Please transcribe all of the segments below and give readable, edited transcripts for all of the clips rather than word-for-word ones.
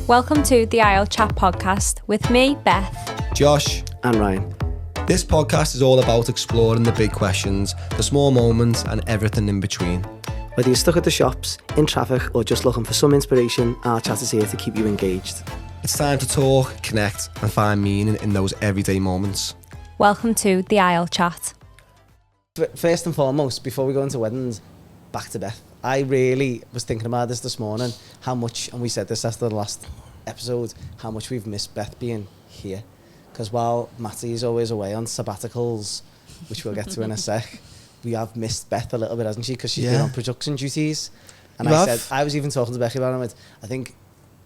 Welcome to the Isle Chat podcast with me, Beth, Josh and Ryan. This podcast is all about exploring the big questions, the small moments and everything in between. Whether you're stuck at the shops, in traffic or just looking for some inspiration, our chat is here to keep you engaged. It's time to talk, connect and find meaning in those everyday moments. Welcome to the Isle Chat. First and foremost, before we go into weddings, back to Beth. I really was thinking about this morning, how much, and we said this after the last episode, how much we've missed Beth being here. Because while Matty is always away on sabbaticals, which we'll get to in a sec, we have missed Beth a little bit, hasn't she? Because she's been on production duties. And I was even talking to Becky about it. I think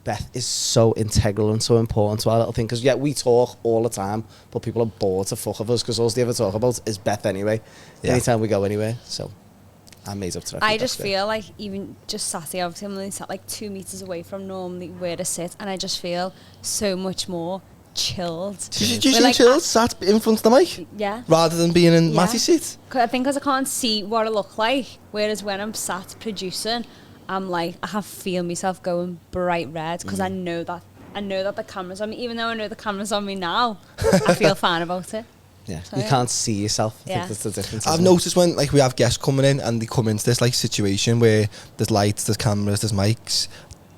Beth is so integral and so important to our little thing. Because we talk all the time, but people are bored to fuck of us because all they ever talk about is Beth anyway. Yeah. Anytime we go anywhere. So I'm made up to that. I just feel like even just Saturday, obviously I'm only sat like 2 meters away from normally where to sit, and I just feel so much more chilled. Did you like, chilled, sat in front of the mic? Yeah. Rather than being in Matty's seat? I think because I can't see what I look like, whereas when I'm sat producing, I'm like, I feel myself going bright red because I know that the camera's on me. Even though I know the camera's on me now, I feel fine about it. Yeah, so, you can't see yourself. I think that's the difference. I've noticed when we have guests coming in and they come into this situation where there's lights, there's cameras, there's mics,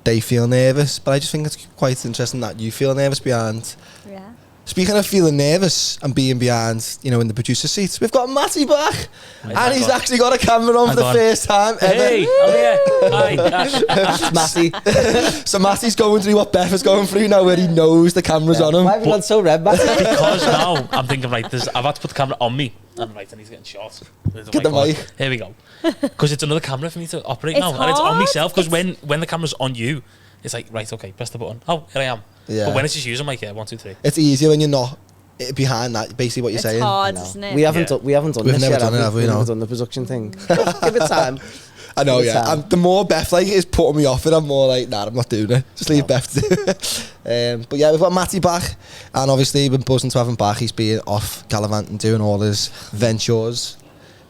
they feel nervous. But I just think it's quite interesting that you feel nervous behind. Yeah. Speaking of feeling nervous and being behind, in the producer seats, we've got Matty back. And he's actually got a camera on for the first time ever. Hey, I'm here. Hi. Matty. So Matty's going through what Beth is going through now, where he knows the camera's on him. Why have you gone so red, Matty? Because now I'm thinking, I've had to put the camera on me. And he's getting shot. Get the mic. Here we go. Because it's another camera for me to operate now. Hard. And it's on myself, because when the camera's on you, it's like, right, okay, press the button. Oh, here I am. Yeah. But when it's just you, I'm like, yeah, 1, 2, 3. It's easier when you're not behind that, basically what you're saying. It's hard, isn't it? We haven't done We've this never yet, done it, have we? We've No. never done the production thing. Give it time. I know, yeah. The more Beth is putting me off it, I'm more like, nah, I'm not doing it. Just leave Beth to do it. But yeah, we've got Matty back, and obviously we've been buzzing to have him back. He's been off gallivanting, doing all his ventures.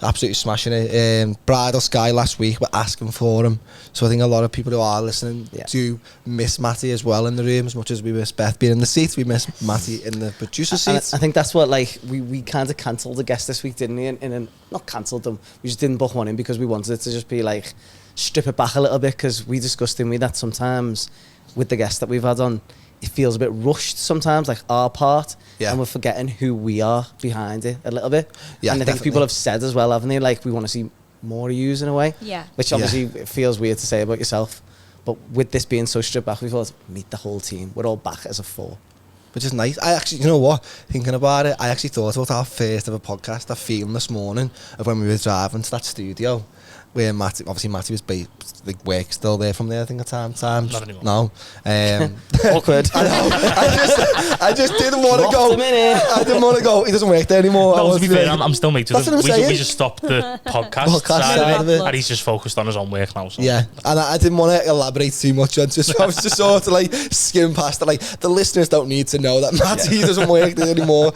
Absolutely smashing it. Bridal Sky last week were asking for him, so I think a lot of people who are listening do miss Matty as well in the room. As much as we miss Beth being in the seat, we miss Matty in the producer seat. I think that's what we kind of cancelled the guest this week, didn't we? Not cancelled them, we just didn't book one in because we wanted it to just be like strip it back a little bit, because we discussed that sometimes with the guests that we've had on, it feels a bit rushed sometimes, like our part, and we're forgetting who we are behind it a little bit. Yeah, and I think people have said as well, haven't they, like, we want to see more of you in a way. Yeah. Which obviously it feels weird to say about yourself, but with this being so stripped back, we thought, meet the whole team. We're all back as a 4. Which is nice. I actually, you know what? Thinking about it, I actually thought about our first ever podcast, that feeling this morning of when we were driving to that studio, where Matty was like work still there from there, I think, at times. Not anymore. No. Awkward. I know. I just didn't want to go. I didn't want to go. He doesn't work there anymore. No, to be fair, I'm still mates with him. We just stopped the podcast side of it. And he's just focused on his own work now. So. Yeah, and I didn't want to elaborate too much on it, so I was just sort of like skim past it. Like, the listeners don't need to know that Matty doesn't work there anymore.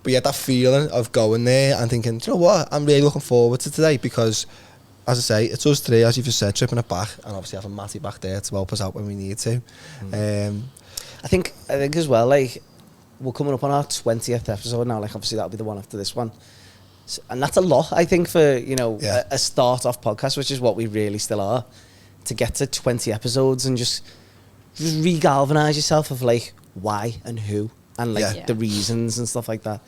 But yeah, that feeling of going there and thinking, do you know what, I'm really looking forward to today, because, as I say, it's us three, as you've just said, tripping it back, and obviously having Matty back there to help us out when we need to. I think as well, like, we're coming up on our 20th episode now, like, obviously that'll be the one after this one. So, and that's a lot, I think, for, a start-off podcast, which is what we really still are, to get to 20 episodes and just re-galvanise yourself of, like, why and who, and like the reasons and stuff like that.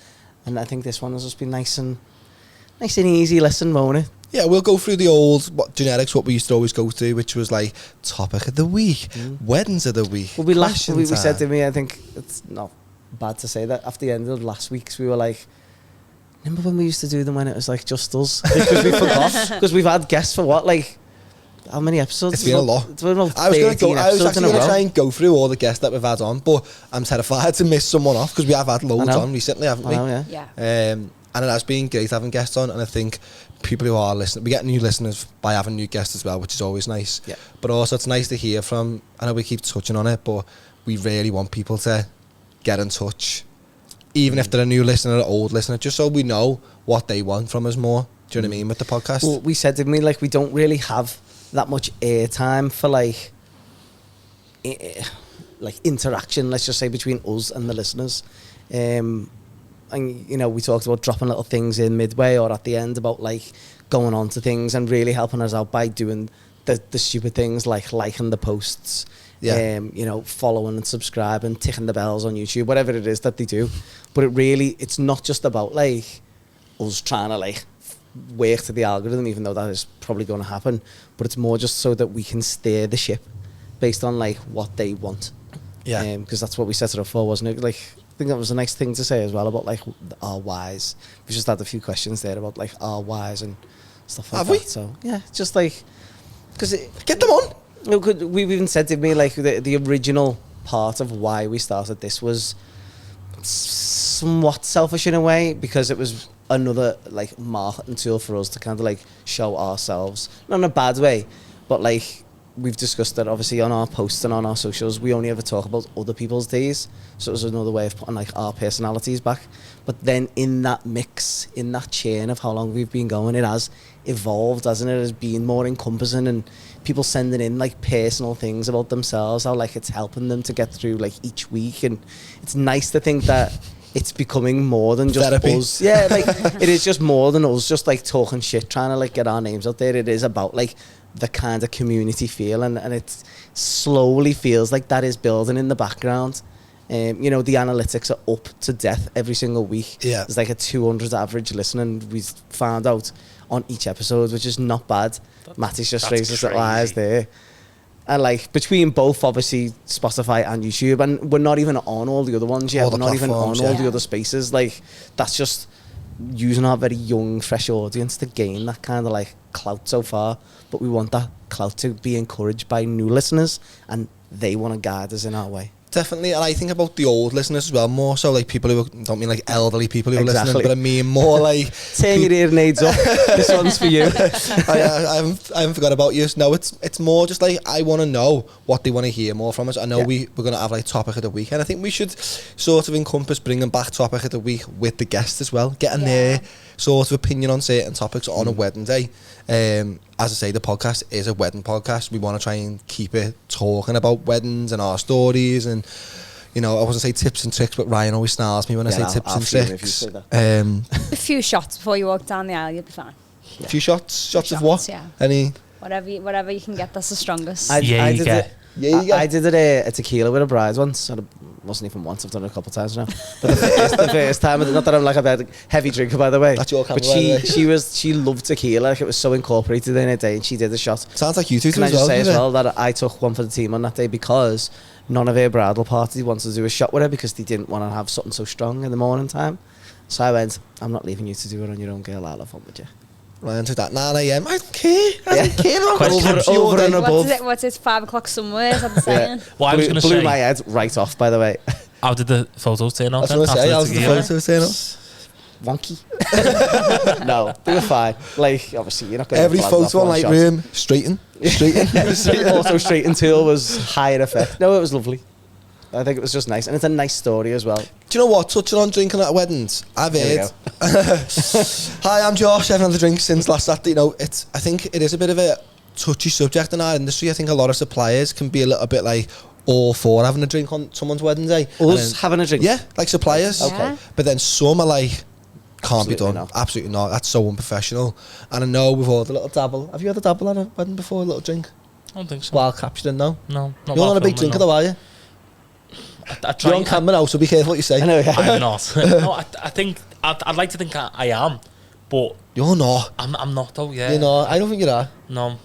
And I think this one has just been nice and easy listen, won't it? Yeah, we'll go through the old genetics, what we used to always go through, which was like topic of the week, weddings of the week. Well, we said to me, I think it's not bad to say that after the end of last week's, we were like, remember when we used to do them when it was like just us? Because we forgot, because we've had guests for what, like, how many episodes? It's been a lot. It's been about I was actually going to try row. and go through all the guests that we've had on, but I'm terrified to miss someone off, because we have had loads on recently, haven't we? Yeah. And it has been great having guests on, and I think people who are listening, we get new listeners by having new guests as well, which is always nice. Yeah. But also it's nice to hear from, I know we keep touching on it, but we really want people to get in touch, even if they're a new listener or an old listener, just so we know what they want from us more. Do you know what I mean, with the podcast? Well, we said, didn't we, like, we don't really have that much airtime for, like, like interaction, let's just say, between us and the listeners. And you know, we talked about dropping little things in midway or at the end about like going on to things and really helping us out by doing the stupid things like liking the posts, you know, following and subscribing, ticking the bells on YouTube, whatever it is that they do. But it's not just about like us trying to like work to the algorithm, even though that is probably going to happen, but it's more just so that we can steer the ship based on like what they want. Yeah, because that's what we set it up for, wasn't it? Like, I think that was a nice thing to say as well about like our whys. We just had a few questions there about like our whys and stuff like Have that. we? So yeah, just like because Get them on. We've even said to me like the original part of why we started this was somewhat selfish in a way, because it was another like marketing tool for us to kind of like show ourselves, not in a bad way, but like we've discussed that obviously on our posts and on our socials we only ever talk about other people's days, so it was another way of putting like our personalities back. But then in that mix, in that chain of how long we've been going, it has evolved, hasn't it? It has been more encompassing, and people sending in like personal things about themselves, how like it's helping them to get through like each week. And it's nice to think that it's becoming more than just therapy. us. Yeah, like it is just more than us just like talking shit, trying to like get our names out there. It is about like the kind of community feel, and it slowly feels like that is building in the background. You know, the analytics are up to death every single week. Yeah. There's like a 200 average listening, we found out, on each episode, which is not bad. Matty's just raised his little eyes there. And like between both, obviously, Spotify and YouTube, and we're not even on all the other ones yet. All the We're not even on platforms, all yeah. the other spaces. Like, that's just using our very young, fresh audience to gain that kind of like clout so far. But we want that clout to be encouraged by new listeners, and they want to guide us in our way. Definitely, and I think about the old listeners as well, more so like people who don't mean like elderly people who are Exactly. listening, but I mean more like Turn your hearing aids up. This one's for you. I haven't forgot about you. No, it's more just like I want to know what they want to hear more from us. I know we're going to have like topic of the week, and I think we should sort of encompass bringing back topic of the week with the guests as well, getting their sort of opinion on certain topics on a wedding day. As I say, the podcast is a wedding podcast. We want to try and keep it talking about weddings and our stories, and you know, I wasn't say tips and tricks, but Ryan always snarls me when I say tips and tricks. A few shots before you walk down the aisle, you'll be fine. A few shots of what? Yeah. Any? Whatever you can get, that's the strongest. I did it a tequila with a bride once. It wasn't even once, I've done it a couple of times now. But the first time, not that I'm like a heavy drinker, by the way. That's your camera, but by the way. she loved tequila, like it was so incorporated in her day, and she did a shot. Sounds like you two Can I as just well. say as doesn't it? well that I took one for the team on that day because none of her bridal party wanted to do a shot with her because they didn't want to have something so strong in the morning time. So I went, I'm not leaving you to do it on your own, girl. I'll have fun with you. Ryan took that 9 a.m. I don't care. I don't care. Over and above. What's it? 5 o'clock somewhere? Is that the saying? Well, I was going to blew say, my head right off, by the way. how did the photos turn out? I was going to say, how's the tequila? photo saying? Wonky. No, they were fine. Like, obviously, you're not going to Every photo on Lightroom, straighten. Also, straight and tool was high in effect. No, it was lovely. I think it was just nice, and it's a nice story as well. Do you know what? Touching on drinking at weddings, I've heard. Hi, I'm Josh. I haven't had a drink since last Saturday. You know, I think it is a bit of a touchy subject in our industry. I think a lot of suppliers can be a little bit like all for having a drink on someone's wedding day. Us having a drink? Yeah, like suppliers. Okay. But then some are like, can't be Absolutely done. not. Absolutely not. That's so unprofessional. And I know we've all had a little dabble. Have you had a dabble at a wedding before? A little drink? I don't think so. While capturing, no? No, not You're while not a big filming, drinker no. though, are you? I try You're on camera now, so be careful what you say. I know, yeah. I'm not. No, I think I'd like to think I am, but You're not. I'm not though. Yeah, You know, I don't think you are. No.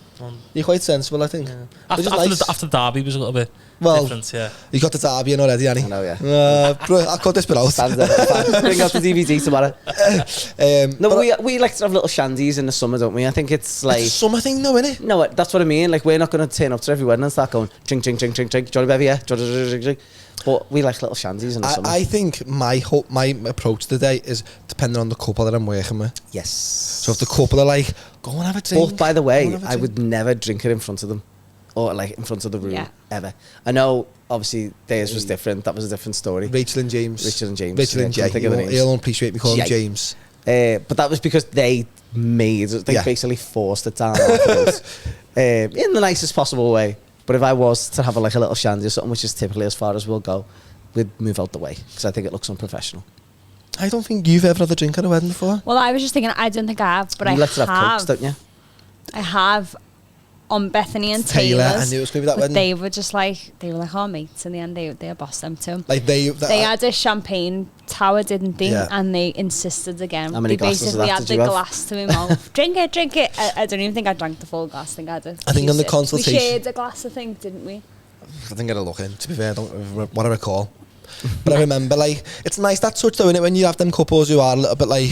You're quite sensible, I think. Yeah. Which is After nice. after Derby was a little bit Well, different. Yeah. You got the derby in already, Annie. I know, yeah. Bro, I'll cut this bit out. Fine. Bring out the DVD tomorrow. No, but we like to have little shandies in the summer, don't we? I think it's like... it's a summer thing though, innit? No, that's what I mean. Like, we're not going to turn up to every wedding and start going, drink, drink, drink, drink, drink. Johnny Bevy, yeah? Drink. But we like little shandies in the summer. I think my approach today is depending on the couple that I'm working with. Yes. So if the couple are like, go and have a drink. But by the go way, and have a I drink. would never drink it in front of them. Or like in front of the room, Yeah. ever. I know, obviously, theirs was different. That was a different story. Rachel and James. Richard and James. Rachel and Yeah, Jay. can't think of the names. He'll appreciate me calling him Jay. James. But that was because they basically forced it down our throats. In the nicest possible way. But if I was to have a little shandy or something, which is typically as far as we'll go, we'd move out the way because I think it looks unprofessional. I don't think you've ever had a drink at a wedding before. Well, I was just thinking, I don't think I have, but You I like to have cokes, don't you? I have on Bethany and Taylor, I Taylor's. knew it was going to be that but wedding. they were like our mates in the end. They bossed them too. Like They had a champagne tower, didn't they? Yeah. And they insisted again. How many They glasses of basically that had did the you have? glass to my mouth. Drink it. I don't even think I drank the full glass. I think I had I think on the sips. consultation- We shared a glass, I think, didn't we? I didn't get a look in, to be fair, I don't what I recall. But I remember, like, it's nice that touch though, innit, when you have them couples who are a little bit like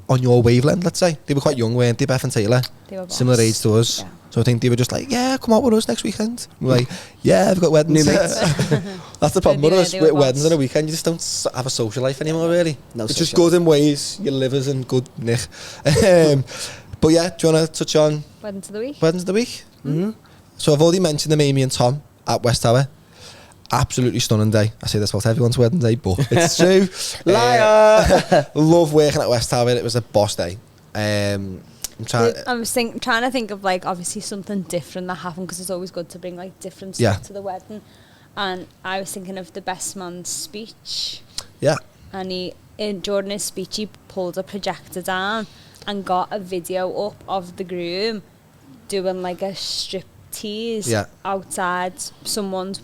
on your wavelength, let's say. They were quite young, weren't they, Beth and Taylor? They were Similar boss. age to us. Yeah. So I think they were just like, yeah, come out with us next weekend. We're like, yeah, I've got weddings. New mates. That's the problem with us. They were With boss. weddings on a weekend, you just don't have a social life anymore, really. No it's just social good in ways, your liver's in good nick. But yeah, do you want to touch on Wedding to the week. weddings of the week? Mm-hmm. So I've already mentioned them, Amy and Tom at West Tower. Absolutely stunning day. I say this about everyone's wedding day, but it's true. Liar! Love working at West Tower. It was a boss day. I'm trying. I was trying to think of like obviously something different that happened because it's always good to bring like different Yeah. stuff to the wedding. And I was thinking of the best man's speech. Yeah. And during his speech he pulled a projector down and got a video up of the groom doing like a strip tease Yeah. outside someone's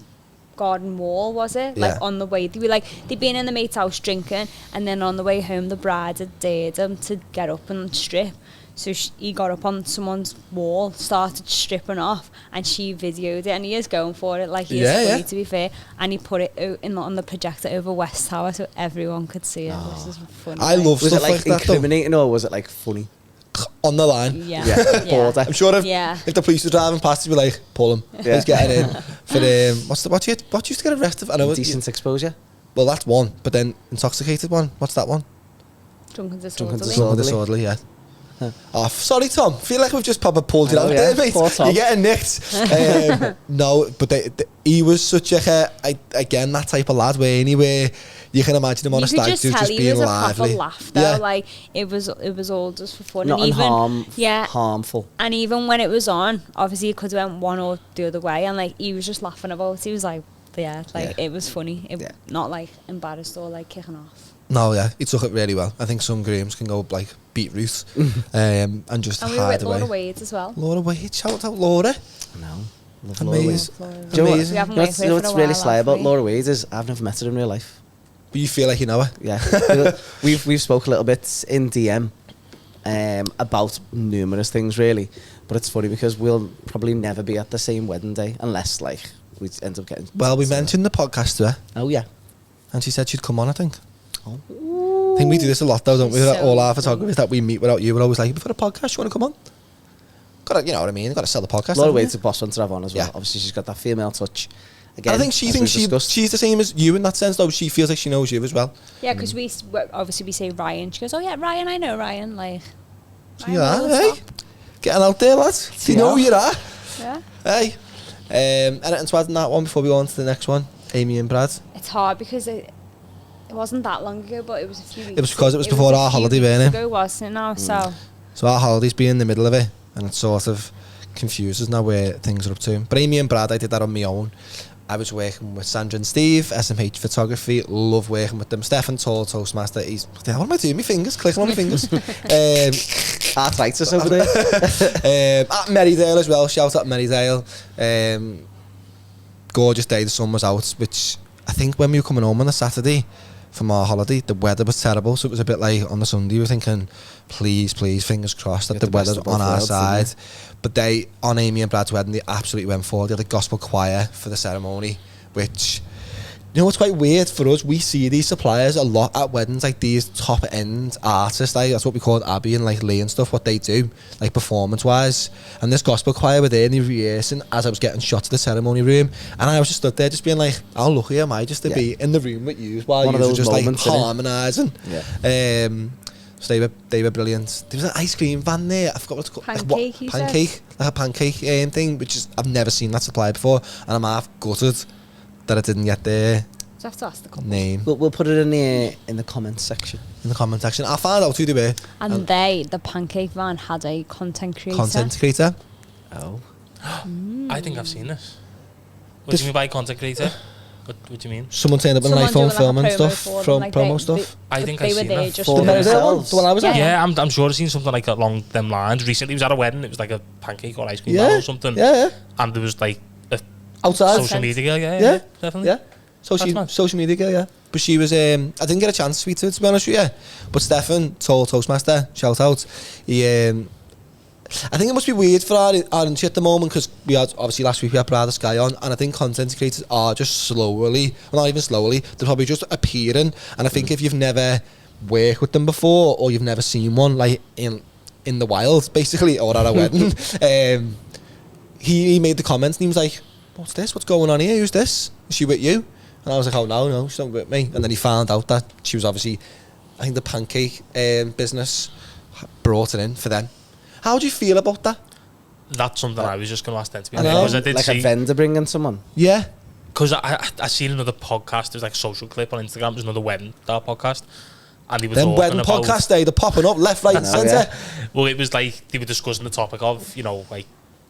garden wall, was it? Yeah. Like on the way they'd been in the mate's house drinking, and then on the way home the bride had dared him to get up and strip. So he got up on someone's wall, started stripping off, and she videoed it, and he is going for it, like he is funny, to be fair, and he put it on the projector over West Tower so everyone could see it. This is funny. I love Was stuff it like like that though. incriminating or was it like funny? On the line. Yeah. Yeah. Border. I'm sure Yeah. if the police were driving past, you'd be like, pull him. Yeah. He's getting in. For what used to get arrested? I know. Decent exposure. Well, that's one, but then intoxicated one. What's that one? Drunken Drunken disorderly. disorderly. Disorderly, yeah. Oh, sorry, Tom. Feel like we've just proper pulled it I know, out yeah. there, mate. Poor Tom. You're getting nicked. No, but he was such again, that type of lad where you can imagine him on You a could stag just do tell just he being was a proper lively. laugh though. Yeah. Like it was all just for fun. Not and even yeah, harmful. and even when it was on, obviously it could have went one or the other way, and like he was just laughing about it. He was like, it was funny. Not like embarrassed or like kicking off. No, yeah, he took it really well. I think some grooms can go like beat Ruth and just And we were hide with away. Laura Wade as well. Laura Wade, shout out Laura. No. Love Laura Wade. Amazing. Do you know what- Amazing. We haven't you know worked what's, with you know her what's for a really while, sly have about we? Laura Wade is I've never met her in real life. But you feel like you know her. Yeah. we've spoke a little bit in DM about numerous things really, but it's funny because we'll probably never be at the same wedding day unless like we end up getting. Well, we mentioned the podcast to her, Oh yeah. and she said she'd come on, I think. Oh. I think we do this a lot though, don't we? So All our funny. photographers that we meet without you, we're always like, for a podcast, you want to come on? Gotta, you know what I mean? Got to sell the podcast. Laura haven't Wade's you? a boss one to have on as well. Yeah. Obviously she's got that female touch. And Again, I think she as thinks we've discussed. she's the same as you in that sense, though. She feels like she knows you as well. Yeah, because obviously we say Ryan. She goes, "Oh yeah, Ryan, I know Ryan." Like, So Ryan you are, Willis, hey? Getting out there, lads. Do you know who you are? yeah. Hey. Anything to add on that one before we go on to the next one? Amy and Brad. It's hard because it wasn't that long ago, but it was a few weeks. It was because it was before a our few holiday, weeks weren't it? ago, wasn't it? Now, so So our holidays be in the middle of it, and it sort of confuses now where things are up to. But Amy and Brad, I did that on my own. I was working with Sandra and Steve, SMH Photography. Love working with them. Stefan Tall, Toastmaster. What am I doing? My fingers, clicking on my fingers. Arthritis over there. At Merrydale as well. Shout out Merrydale. Gorgeous day. The sun was out, which I think when we were coming home on a Saturday from our holiday, the weather was terrible. So it was a bit like on the Sunday, we were thinking, please, fingers crossed that Get the the best weather's of both on our worlds, side. didn't But on Amy and Brad's wedding, they absolutely went for it. They had a gospel choir for the ceremony, which, you know what's quite weird for us? We see these suppliers a lot at weddings, like these top end artists, like that's what we call Abby and like Lee and stuff, what they do, like performance wise. And this gospel choir were there and they were rehearsing as I was getting shot to the ceremony room. And I was just stood there just being like, how lucky am I just to be in the room with you while One you of were those just like moments, innit? harmonising. Yeah. So they were brilliant. There was an ice cream van there. I forgot what it's called. Pancake, you said? Pancake, like a pancake thing, which is I've never seen that supplier before, and I'm half gutted that I didn't get their just have to ask the couple. name We'll put it in the comments section. in the comment section. I'll find out who they were. And the pancake van had a content creator. Content creator. Oh. I think I've seen this. What do you mean by content creator? What do you mean? Someone turned up on an Someone iPhone doing, like, a filming promo stuff for them, from like, promo they- stuff. I think they I've were seen there that. just For for themselves. themselves. The one I was at? Yeah, I'm sure I've seen something like along them lines. Recently, it was at a wedding. It was like a pancake or ice cream bar or something. Yeah. And there was like a Outside. social media girl. Yeah. Yeah, definitely. Yeah. Social media girl, yeah. But she was, I didn't get a chance to speak to her, to be honest with you. But Stefan, Toastmaster, shout out. He, I think it must be weird for our industry at the moment, because we had, obviously last week we had Brother Sky on, and I think content creators are just slowly, well, not even slowly, they're probably just appearing. And I think if you've never worked with them before, or you've never seen one, like in the wild, basically, or at a wedding, he made the comments and he was like, what's this? What's going on here? Who's this? Is she with you? And I was like, oh no, she's not with me. And then he found out that she was obviously, I think the pancake business brought her in for them. How do you feel about that? That's something I was just going to ask them to be I honest, know. because I did Like see, a vendor bringing someone. Yeah. because I seen another podcast. There's like a social clip on Instagram. There's another wedding that podcast, and they were Them talking wedding about podcast day, they're popping up left, right, and Oh, centre. yeah. Well, it was like they were discussing the topic of, you know, like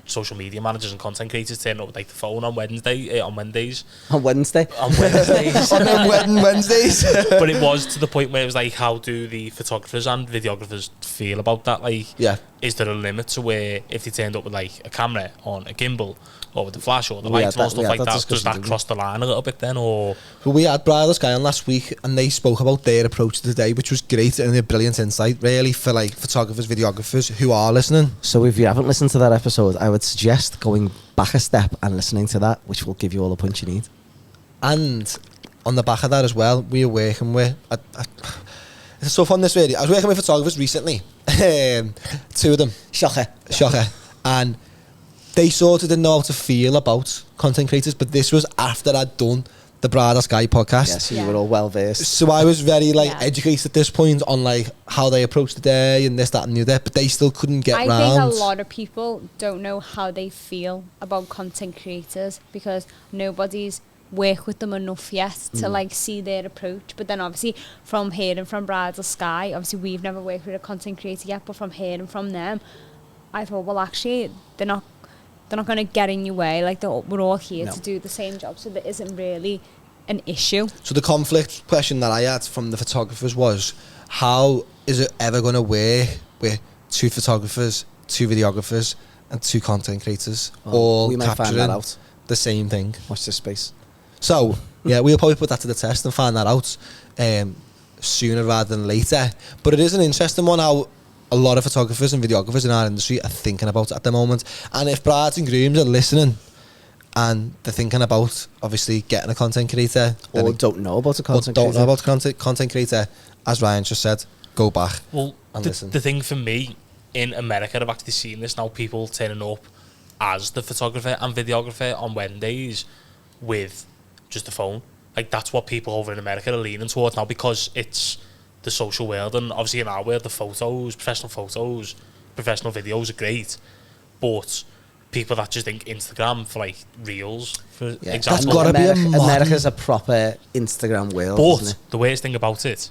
social media managers and content creators turning up with like the phone on Wednesdays. On Wednesday. On Wednesdays. On them wedding Wednesdays. But it was to the point where it was like, how do the photographers and videographers feel about that? Like, Yeah. is there a limit to where if they turned up with like a camera on a gimbal or with the flash or the We lights had and stuff that- like we had that that, does discussion, that didn't we? cross the line a little bit then, or? Well, we had Brother Sky on last week, and they spoke about their approach to the day, which was great and a brilliant insight, really, for like photographers, videographers who are listening. So if you haven't listened to that episode, I would suggest going back a step and listening to that, which will give you all the punch you need. And on the back of that as well, we were working with... it's so fun, this really. I was working with photographers recently. Two of them. Shocker. And they sort of didn't know how to feel about content creators, but this was after I'd done the Brother Sky podcast. Yes, Yeah. you were all well versed. So I was very like Yeah. educated at this point on like how they approach the day and this, that and the other, but they still couldn't get I round. think a lot of people don't know how they feel about content creators because nobody's worked with them enough yet to like see their approach. But then obviously from hearing from Bridal Sky, obviously we've never worked with a content creator yet, but from hearing from them, I thought, well, actually they're not going to get in your way. Like we're all here No. to do the same job, so there isn't really an issue. So the conflict question that I had from the photographers was, how is it ever going to work with two photographers, two videographers and two content creators Well, all we might find that capturing out. the same thing? Watch this space. So, yeah, we'll probably put that to the test and find that out sooner rather than later. But it is an interesting one how a lot of photographers and videographers in our industry are thinking about it at the moment. And if brides and grooms are listening and they're thinking about, obviously, getting a content creator, then Or don't know about a or content don't creator. know about content creator, as Ryan just said, go back Well, and listen. the thing for me, in America, I've actually seen this now, people turning up as the photographer and videographer on Wednesdays with just a phone. Like, that's what people over in America are leaning towards now because it's the social world. And obviously in our world, the photos, professional videos are great. But people that just think Instagram for, like, reels, for Yeah. That's example. gotta be a modern- America's a proper Instagram world, isn't But it? the worst thing about it,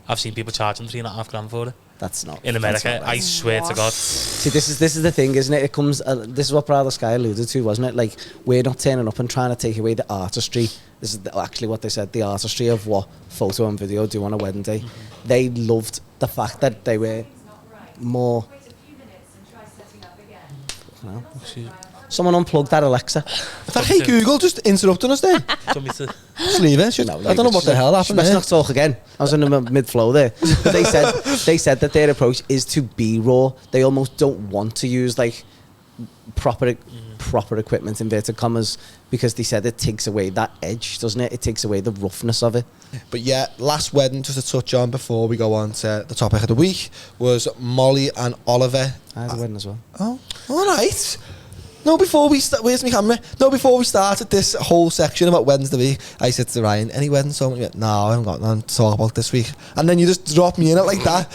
I've seen people charging $3,500 for it. That's not In America, that's not right. I swear to What? God. See, this is the thing, isn't it? It comes. This is what Brother Sky alluded to, wasn't it? Like, we're not turning up and trying to take away the artistry. This is actually what they said: the artistry of what photo and video do on a wedding day. They loved the fact that they were more. No. Someone unplugged that Alexa. Hey Google, just interrupting us there. Do you want me to? Just leave it. No, I don't know what the hell happened Let's there. not talk again. I was in the mid-flow there. But they said that their approach is to be raw. They almost don't want to use like proper equipment, inverted commas, because they said it takes away that edge, doesn't it? It takes away the roughness of it. But yeah, last wedding, just to touch on before we go on to the topic of the week, was Molly and Oliver. I had a wedding as well. Oh, all right. No, before we start, where's my camera? No, before we started this whole section about weddings of the week, I said to Ryan, any weddings? So he went, no, I haven't got none to talk about this week. And then you just dropped me in it like that.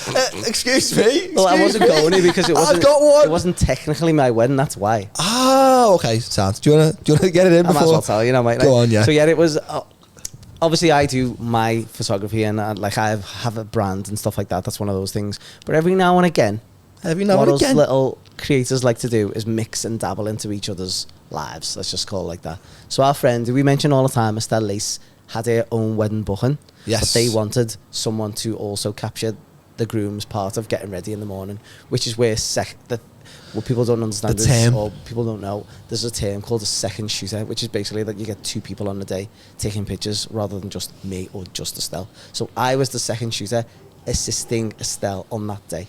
Excuse me. Well, I excuse wasn't me. going to because it wasn't. I've got one. It wasn't technically my wedding. That's why. Ah, okay. Sounds. Do you wanna get it in I might before? as well tell you, mate. Go on, yeah. So yeah, it was. Obviously, I do my photography and like I have a brand and stuff like that. That's one of those things. But every now and again, Every now what and us again. little creators like to do is mix and dabble into each other's lives. Let's just call it like that. So our friend, who we mention all the time, Estelle Lace, had her own wedding booking. Yes. But they wanted someone to also capture the groom's part of getting ready in the morning, which is where what people don't understand The term. or people don't know, there's a term called a second shooter, which is basically that you get 2 people on the day taking pictures rather than just me or just Estelle. So I was the second shooter assisting Estelle on that day.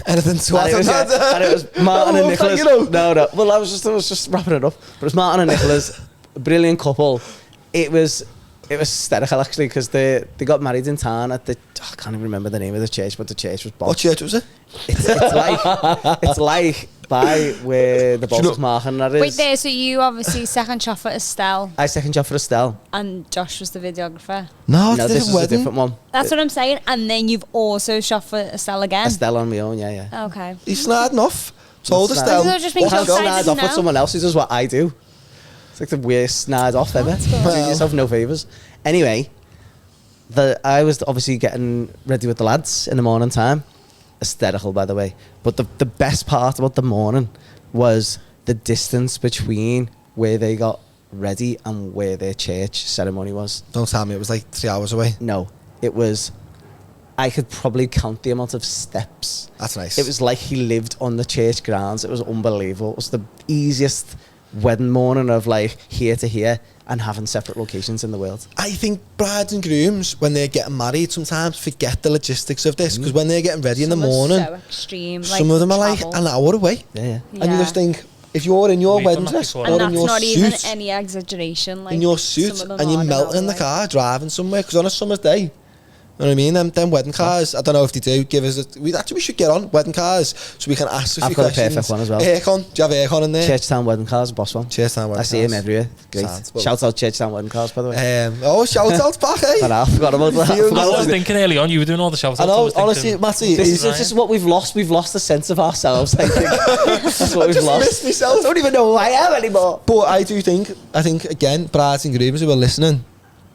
Anything to add on that? And it was Martin and Nicholas. You know. No. Well, I was just wrapping it up. But it was Martin and Nicholas, a brilliant couple. It was hysterical actually because they got married in town at the I can't even remember the name of the church, but the church was boss. What church was it? It's like by where the Baltic Mark and that is. Wait there, so you obviously second shot for Estelle I second job for Estelle. and Josh was the videographer. No, it's No, a this different is wedding. a different one. That's what I'm saying. And then you've also shot for Estelle again. Estelle on my own, yeah. Okay. He's snadding off. Told Not Estelle. So it just means Well, your I'm side snarred doesn't off with know. someone else who does what I do. It's like the worst snarred off ever. That's good. Do yourself no favours. Anyway, I was obviously getting ready with the lads in the morning time. Hysterical, by the way. But the best part about the morning was the distance between where they got ready and where their church ceremony was. Don't tell me it was like 3 hours away. No, it was... I could probably count the amount of steps. That's nice. It was like he lived on the church grounds. It was unbelievable. It was the easiest wedding morning of like here to here and having separate locations in the world. I think brides and grooms, when they're getting married, sometimes forget the logistics of this because when they're getting ready in the Some are morning, so extreme. some of them are like travel. an hour away. Yeah. And you just think, if you're in your We've done wedding that dress before. or And in that's your not even suit, any exaggeration. Like in your some suit, of them and you're are an melting in hour the away. car driving somewhere, because on a summer's day, you know what I mean? Them wedding cars, I don't know if they do, give us we should get on wedding cars so we can ask a few I've got a questions. perfect one as well. Aircon, do you have aircon in there? Churchtown wedding cars, boss one. Churchtown wedding I see him cars. everywhere. Great. Sounds well. Shout out Churchtown wedding cars, by the way. Shout out back, eh? I forgot about that. Feels I was like- thinking early on, you were doing all the shout outs. I know, honestly, Matty, This is what we've lost. We've lost the sense of ourselves, I think. That's what we've just lost. missed myself. I don't even know who I am anymore. But I think again, brides and grooms who are listening,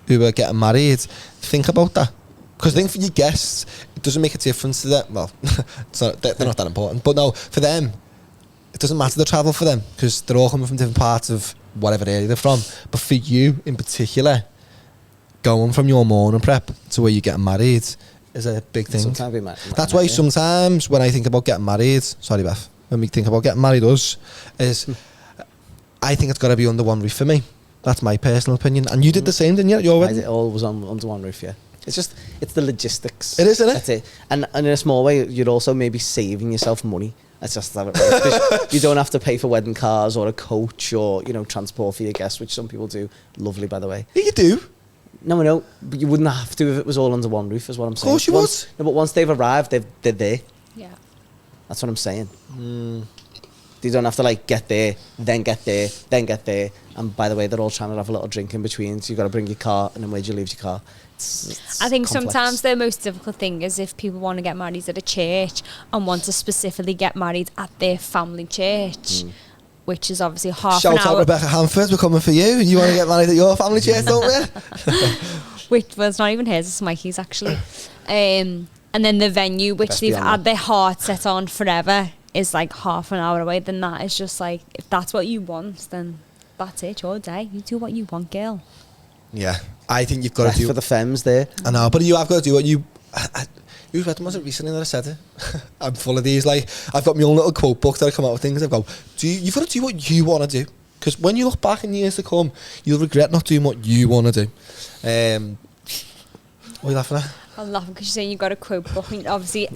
who are getting married, think about that. Because I think for your guests, it doesn't make a difference to them. Well, they're not that important. But no, for them, it doesn't matter the travel for them because they're all coming from different parts of whatever area they're from. But for you in particular, going from your morning prep to where you're getting married is a big thing. Sometimes we might- That's why sometimes when I think about getting married, sorry Beth, when we think about getting married is I think it's got to be under one roof for me. That's my personal opinion. And you did the same, didn't you, at your wedding? It all was under one roof, yeah. It's the logistics. It is, isn't it? That's it. And in a small way, you're also maybe saving yourself money. That's just how it works. 'Cause you don't have to pay for wedding cars or a coach or, transport for your guests, which some people do. Lovely, by the way. Yeah, you do. No, but you wouldn't have to if it was all under one roof, is what I'm saying. course you would. No, but once they've arrived, they're there. Yeah. That's what I'm saying. You don't have to get there, then get there, then get there. And by the way, they're all trying to have a little drink in between. So you've got to bring your car, and then where do you leave your car? It's I think complex. sometimes the most difficult thing is if people want to get married at a church and want to specifically get married at their family church, which is obviously half Shout an out hour. Rebecca Hanford, we're coming for you. You want to get married at your family church, don't we? Which was not even his, it's Mikey's actually. And then the venue, which Best they've beyond had their heart set on forever, is like half an hour away. Then that is just like, if that's what you want, then that's it, your day. You do what you want, girl. Yeah, I think you've got Left to do... for the femmes there. I know, but you have got to do what you... Whose wedding was it recently that I said it? I'm full of these, I've got my own little quote book that I come out with things. I've got, you've got to do what you want to do. Because when you look back in years to come, you'll regret not doing what you want to do. What are you laughing at? I'm laughing because you're saying you've got a quote book, and obviously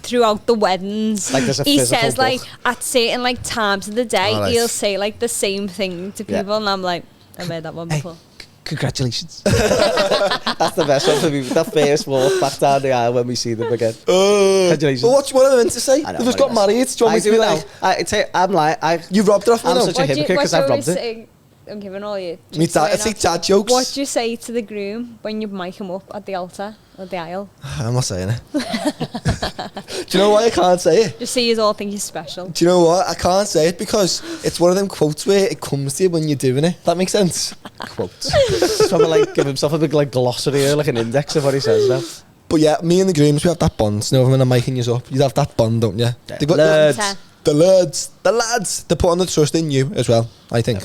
throughout the weddings, Like there's a he physical says book. at certain times of the day, Alright. he'll say the same thing to Yeah. people, and I'm like, I've heard that one Hey. before. Congratulations. That's the best one for me. That first walk back down the aisle when we see them again. Congratulations. Well, what am I meant to say? I know, They've just very got nice. married. Do you want me to be like, you robbed her off me I'm now? such a hypocrite because I've robbed it. say? I'm giving all you. Me dad, it's like dad jokes. What do you say to the groom when you mic him up at the altar or the aisle? I'm not saying it. Do you know why I can't say it? Just so you all think you're special. Do you know what? I can't say it because it's one of them quotes where it comes to you when you're doing it. That makes sense? Quotes. He's trying to give himself a big glossary or an index of what he says now. But yeah, me and the grooms, we have that bond. You know, when I'm miking you up, you'd have that bond, don't you? Yeah. They got the lads, they put on the trust in you as well, I think.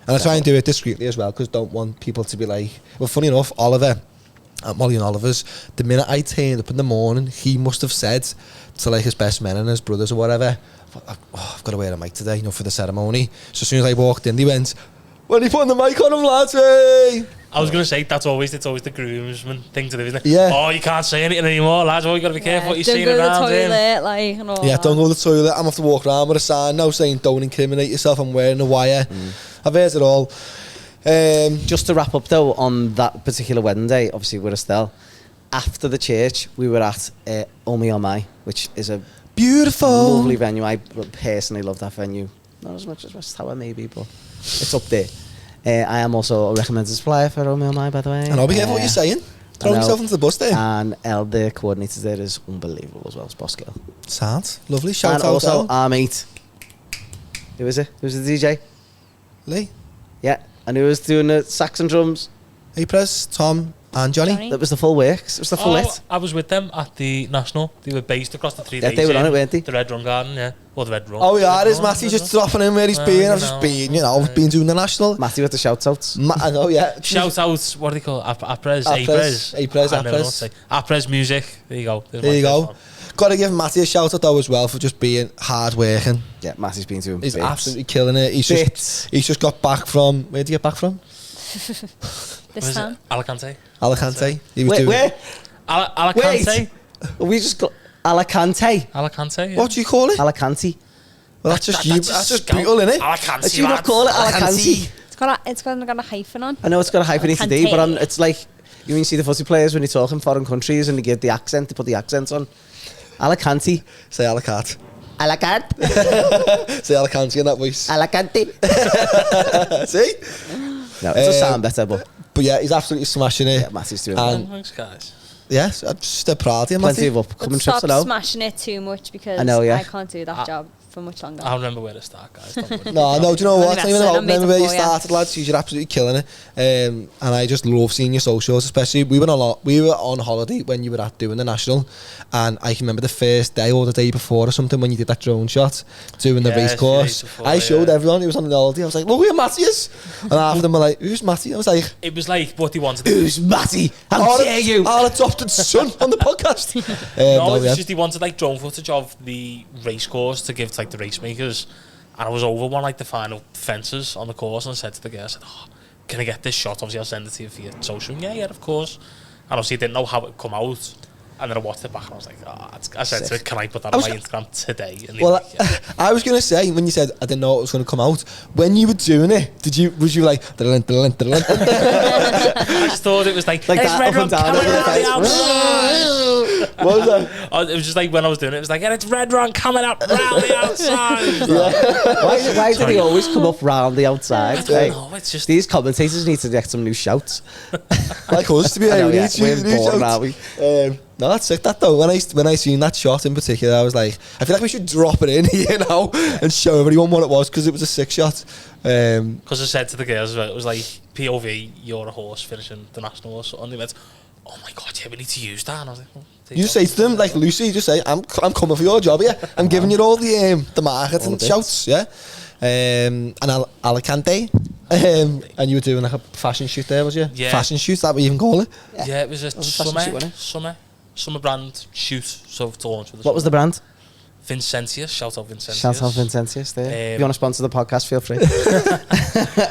And I try and do it discreetly as well, because don't want people to be like, well, funny enough, Oliver, at Molly and Oliver's, the minute I turned up in the morning, he must have said to like his best men and his brothers or whatever, I've got to wear a mic today, you know, for the ceremony. So as soon as I walked in, they went, when are you putting the mic on him, lads? Hey! I was going to say, it's always the groomsman thing to do, isn't it? Yeah. Oh, you can't say anything anymore, lads. Oh, you got to be careful what you're saying around Don't go to the him. toilet, like, and all Yeah, that. don't go to the toilet. I'm have to walk around with a sign now saying don't incriminate yourself. I'm wearing a wire. I've heard it all. Just to wrap up though, on that particular wedding day, obviously with Estelle, after the church, we were at Oh My Oh My, which is a Beautiful. lovely venue. I personally love that venue. Not as much as West Tower maybe, but it's up there. I am also a recommended supplier for Oh My Oh My, by the way. And I'll be careful what you're saying. Throw yourself into the bus there. And El, the coordinator there, is unbelievable as well. It's boss girl. Sad. Lovely. Shout And out also El. our mate. Who is it? Who's the DJ? Lee. Yeah. And who was doing the sax and drums? Hey, Press, Tom, and Johnny. Johnny. That was the full works. It was the full lit. I was with them at the National. They were based across the 3 Yeah, days. they were on in it, weren't they? The Red Run Garden, yeah. Or the Red Run. Oh, yeah, Red there's Run, Matty Red just Run. dropping in where he's been. I've just been, you know, I've been doing the national. Matty with the shout outs. I know, yeah. Shout out, what do they call it? Apres. Apres music. There you go. There you go. Got to give Matty a shout out though as well for just being hard working. Yeah, Matty's been doing He's bits. absolutely killing it. He's just got back from, where did he get back from? This time. Alicante. Alicante. He was Wait, doing. where? Alicante. We just got Alicante. Alicante, yeah. What do you call it? Alicante. Well, that's just brutal, innit? Alicante, Do you not call it Alicante? It's got a hyphen on. I know it's got a hyphen Alicante. ETD, but it's like, you see the footy players when you talk in foreign countries and they get the accent, they put the accents on. Alicante. Say Alicante. Alicante. Say Alicante in that voice. Alicante. See? No, it does sound better, but yeah, he's absolutely smashing it. yeah, Matty's doing And it. Thanks, guys. yes, I'm just proud of you, Plenty Matty. of upcoming But trips stop now. smashing it too much because I know, yeah. I can't do that job for much longer. I'll remember where to start, guys. Don't worry. No, do you know what? Only Not even that's it, about I'm made remember where you for, yeah. started, lads. You're absolutely killing it. And I just love seeing your socials, especially we were on holiday when you were at doing the national, and I can remember the first day or the day before or something when you did that drone shot doing the Yeah, race course. before, I showed yeah. everyone who was on the holiday. I was like, look where Matty is. And half of them were like, who's Matty? I was like, It was like what he wanted. Who's Matty? How dare you? Our adopted son on the podcast. No, it was yeah. just he wanted like drone footage of the race course to give to like the race makers. And I was over one like the final fences on the course, and I said to the guy, I said, "Oh, can I get this shot? Obviously, I'll send it to you via social." Yeah, of course. And obviously, I didn't know how it would come out. And then I watched it back, and I was like, I said to him, "Can I put that on my Instagram today?" And he Well, was like, yeah. I was going to say, when you said, I didn't know it was going to come out, when you were doing it, was you like, I just thought it was like Like "It's that, Red up Run and down coming over the out the face. outside." what was that? It was just like when I was doing it, it was like, "And it's Red Run coming out round the outside." Why do they always come up round the outside? I don't know. It's just These commentators need to get some new shouts. Like us, to be I know, we yeah. need to use We're new bored, shouts. aren't we? No, that's sick, that though. When I seen that shot in particular, I was like, I feel like we should drop it in here now and show everyone what it was, because it was a sick shot. because I said to the girls, it was like POV, you're a horse finishing the national or something. They went, "Oh my god, yeah, we need to use that." And I was like, "Oh, there You go." just say to them, like Lucy, just say, I'm coming for your job here. I'm giving you all the market All and the shouts, yeah. And Alicante. And you were doing like a fashion shoot there, was you? Yeah. Fashion shoot, that we even call it? Yeah, it was a was a fashion shoot, summer brand shoot. So to launch with What was the brand? Vincentius. Shout out Vincentius. Shout out Vincentius there. If you want to sponsor the podcast, feel free. Do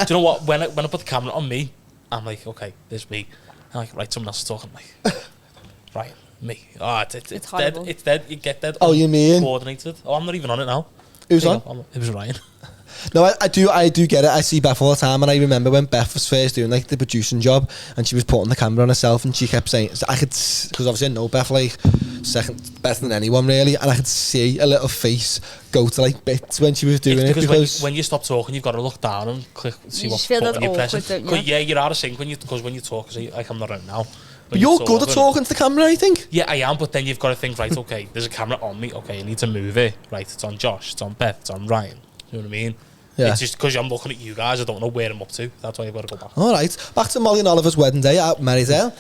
you know what? When I put the camera on me, I'm like, okay, there's me. I'm like, right, someone else is talking. I'm like, right, me. It's dead. horrible. It's dead. You get dead. Oh, you mean? Coordinated. Oh, I'm not even on it now. Who's There on? you go. It was Ryan. No, I do get it. I see Beth all the time, and I remember when Beth was first doing like the producing job, and she was putting the camera on herself, and she kept saying, I could, because obviously I know Beth like second better than anyone really, and I could see a little face go to like bits when she was doing It's it, because when you stop talking, you've got to look down and click, see You what just feel button that you're pressing. awkward, don't you? Yeah, you're out of sync because when you talk, like I'm not right now. But you're good at talking to the camera, I think. Yeah, I am, but then you've got to think, right, okay, there's a camera on me, okay, I need to move it. Right, it's on Josh, it's on Beth, it's on Ryan. You know what I mean? Yeah. It's just because I'm looking at you guys, I don't know where I'm up to. That's why I've got to go back. All right, back to Molly and Oliver's wedding day at Merrydale.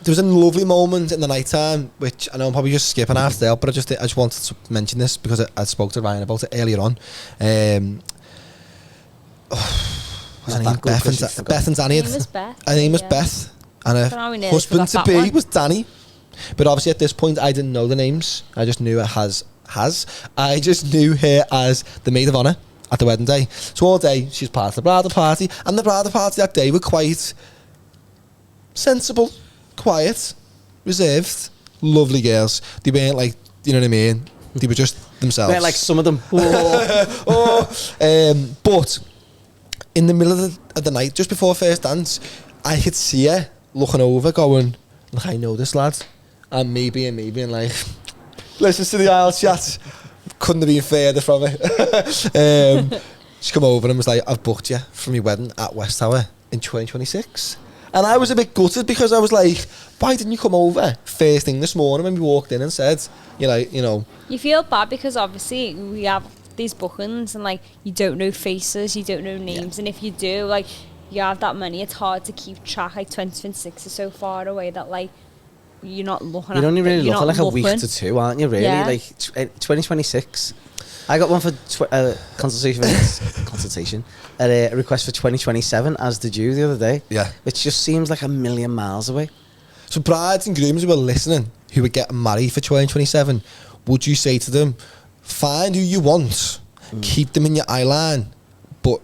there was a lovely moment in the night time, which I know I'm probably just skipping after, but I just wanted to mention this because I spoke to Ryan about it earlier on. What's her name? Beth and Danny. Her name was Beth. Her name was Beth, and her husband to be was Danny. But obviously at this point I didn't know the names. I just knew it I just knew her as the maid of honour at the wedding day. So all day she's part of the bridal party, and the bridal party that day were quite sensible, quiet, reserved, lovely girls. They weren't like, you know what I mean? They were just themselves. They're like some of them. But in the middle of the night, just before first dance, I could see her looking over, going, "Look, I know this lad," and me being like, "Listen to the aisle chat." Couldn't have been further from it. She come over and was like, "I've booked you from your wedding at West Tower in 2026." And I was a bit gutted because I was like, why didn't you come over first thing this morning when we walked in and said, you know. You feel bad because obviously we have these bookings and like you don't know faces, you don't know names, and if you do, like you have that many, it's hard to keep track. Like 2026 is so far away that like you're not looking. You're only really looking like a week looking. to two, aren't you? Really, Yeah. like 2026. I got one for consultation, a request for 2027, as did you the other day. Yeah. Which just seems like a million miles away. So brides and grooms who are listening, who are getting married for 2027, would you say to them, find who you want, keep them in your eye line, but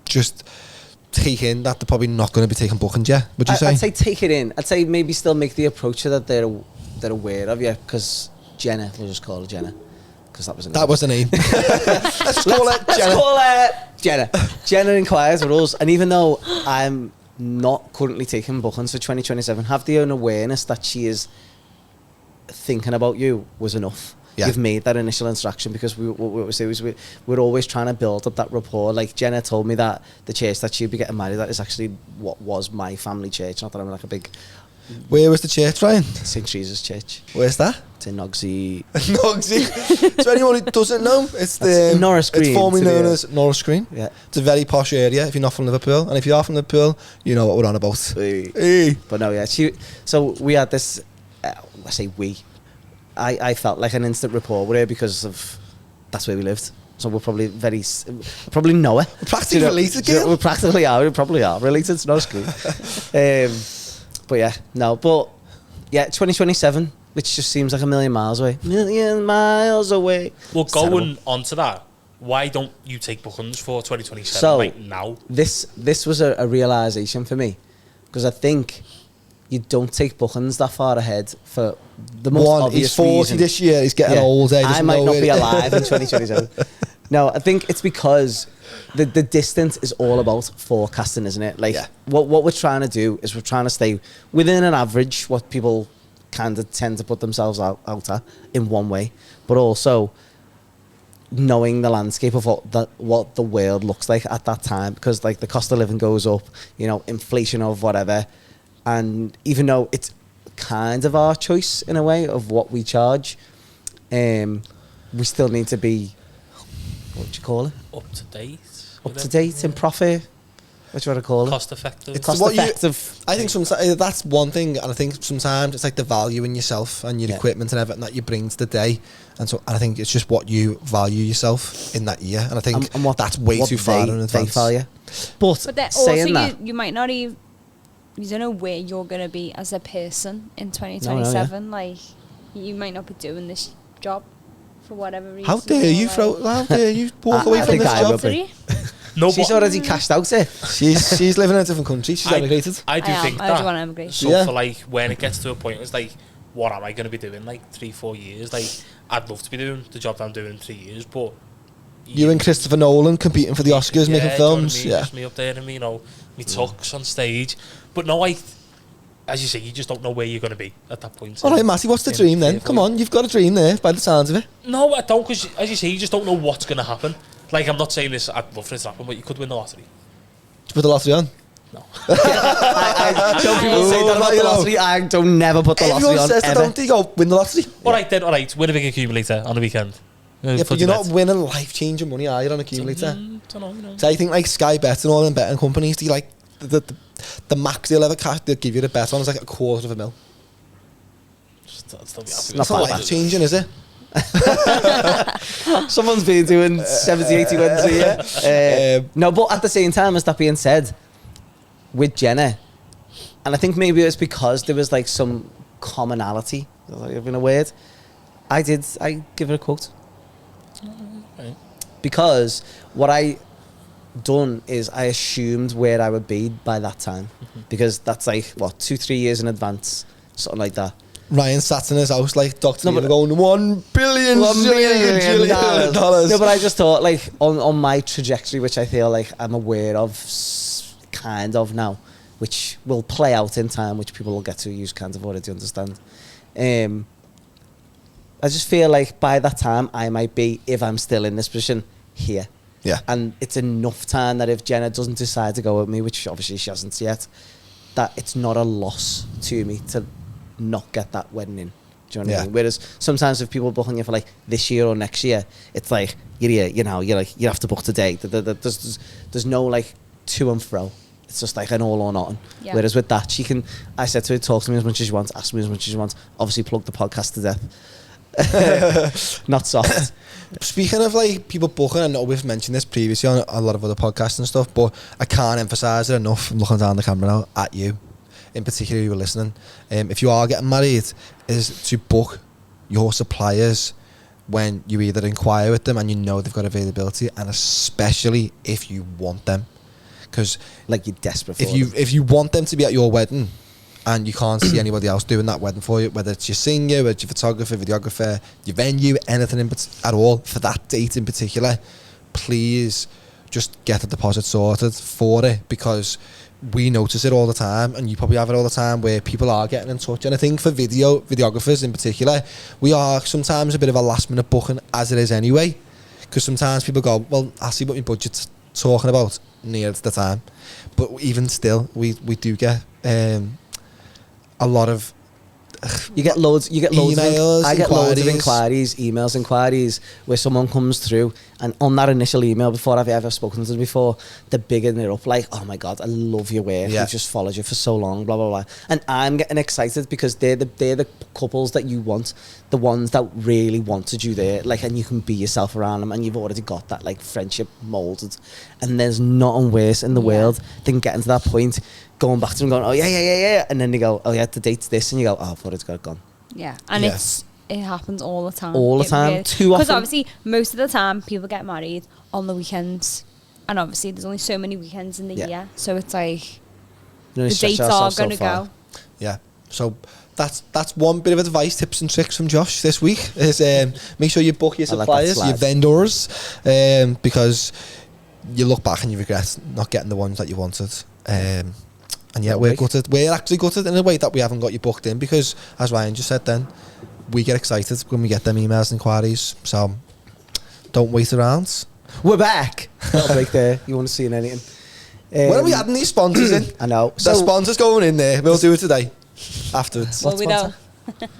just take in that they're probably not going to be taking bookings yet, would you say? I'd say take it in. I'd say maybe still make the approach that they're aware of you, because Jenna, we'll just call her Jenna. That was a name. Let's call her Jenna. Jenna inquires with us, and even though I'm not currently taking bookings for 2027, have the own awareness that she is thinking about you was enough. Yeah. You've made that initial instruction, because we're always trying to build up that rapport. Like Jenna told me that the church that she'd be getting married at is actually what was my family church. Not that I'm like a big. Where was the church, Ryan? St. Teresa's Church. Where's that? It's in Nogsy. Nogsy. To anyone who doesn't know, it's the Norris Green. It's formerly known as Norris Green. Yeah. It's a very posh area if you're not from Liverpool, and if you are from Liverpool, you know what we're on about. Hey. But no, yeah. So we had this. I say we. I felt like an instant rapport with her because of that's where we lived. So we're probably probably know her. We're practically related, girl. We practically are. We probably are related. It's Norris Green. But yeah, no, but yeah, 2027, which just seems like a million miles away. Million miles away. Well, going on to that, why don't you take bookings for 2027 so, now? This was a realisation for me, because I think you don't take bookings that far ahead for the most obvious he's 40 reason. this year, he's getting older. I might not be alive in 2027. No, I think it's because the distance is all about forecasting, isn't it? Like what we're trying to do is we're trying to stay within an average, what people kind of tend to put themselves out at in one way, but also knowing the landscape of what the world looks like at that time, because like the cost of living goes up, you know, inflation of whatever, and even though it's kind of our choice in a way of what we charge, we still need to be, what would you call it? Up to date. Up to date in profit. What do you want to call it? Cost effective. It's cost effective. I think sometimes that's one thing, and I think sometimes it's like the value in yourself and your equipment and everything that you bring to the day, and I think it's just what you value yourself in that year, and I think and what, that's way too far in advance. They value. But saying also you might not even. You don't know where you're going to be as a person in 2027. Like, you might not be doing this job for whatever reason. How dare you walk away from this job? No, she's already cashed out it. She's living in a different country. She's emigrated. I do think that. I do want to emigrate. So for like when it gets to a point, it's like, what am I going to be doing like 3-4 years? Like, I'd love to be doing the job that I'm doing in 3 years, but you and Christopher Nolan competing for the Oscars, making films. You know what I mean? Just me up there and me, you know, me tucks on stage. But no, as you say, you just don't know where you're going to be at that point. All right, Matty, what's the dream then? Come on, you've got a dream there by the sounds of it. No, I don't, because as you say, you just don't know what's going to happen. Like, I'm not saying this, I'd love for it to happen, but you could win the lottery. Did you put the lottery on? No. I don't people say that about the lottery. I don't never put the lottery on. Everyone says that, don't they? Go win the lottery. Alright then, alright, win a big accumulator on the weekend. Yeah, but you're not winning life-changing money, are you, on accumulator? Don't know, you know. So I think like Sky Bet and all them betting companies, they like the max they'll ever cash, they'll give you the bet on is like $250,000. I'd still be happy. Not Not bad. life changing, is it? Someone's been doing 70, 80 wins a year. No, but at the same time, as that being said, with Jenna, and I think maybe it's because there was like some commonality, in a word, I give her a quote. Right. Because what I done is I assumed where I would be by that time. Because that's like, what, 2-3 years in advance, something like that. Ryan sat in his house like Dr. No, No, but- going $1 billion, $1 billion dollars. No, but I just thought, like, on my trajectory, which I feel like I'm aware of, kind of now, which will play out in time, which people will get to use kind of already understand. I just feel like by that time, I might be, if I'm still in this position, here. Yeah. And it's enough time that if Jenna doesn't decide to go with me, which obviously she hasn't yet, that it's not a loss to me to not get that wedding in. Do you know what I mean? Whereas sometimes if people booking you for like this year or next year, it's like you're here, you know, you're like you have to book today. There's no like to and fro. It's just like an all or nothing. Yeah. Whereas with that, she can. I said to her, talk to me as much as you want, ask me as much as you want. Obviously, plug the podcast to death. Not soft. Speaking of like people booking, I know we've mentioned this previously on a lot of other podcasts and stuff, but I can't emphasise it enough. I'm looking down the camera now at you, in particular, you were listening. If you are getting married, is to book your suppliers when you either inquire with them and you know they've got availability, and especially if you want them, because Like you're desperate for if you want them to be at your wedding and you can't see anybody else doing that wedding for you, whether it's your singer, whether it's your photographer, videographer, your venue, anything at all for that date in particular, please just get the deposit sorted for it, because we notice it all the time, and you probably have it all the time, where people are getting in touch. And I think for videographers in particular, we are sometimes a bit of a last minute booking as it is anyway, because sometimes people go, well, I'll see what my budget's talking about near the time. But even still, we do get a lot of You get loads. Emails, I get loads of inquiries. emails, inquiries, where someone comes through, and on that initial email, before I've ever spoken to them before, they're bigging it up like, "Oh my god, I love your work. Yeah. We've just followed you for so long." Blah blah blah. And I'm getting excited because they're the couples that you want, the ones that really wanted you there, like, and you can be yourself around them, and you've already got that like friendship molded. And there's nothing worse in the world than getting to that point, going back to them, going, "Oh yeah," and then they go, "Oh yeah, the date's this," and you go, "Oh, I thought it's got gone." Yeah, and Yeah. it happens all the time. All the It time, too often. Because obviously, most of the time, people get married on the weekends, and obviously, there's only so many weekends in the Yeah. year, so it's like You know, the stretch dates are ourselves so going to far. go. Yeah. So that's one bit of advice, tips and tricks from Josh this week is make sure you book your I like that suppliers, your slide. vendors, because you look back and you regret not getting the ones that you wanted. And yeah, we're gutted. We're actually gutted in a way that we haven't got you booked in, because as Ryan just said then, we get excited when we get them emails and inquiries. So don't wait around. We're back. Little break there. You want to see anything? When are we adding these sponsors in? I know. The sponsors going in there. We'll do it today. Afterwards. Well, we don't.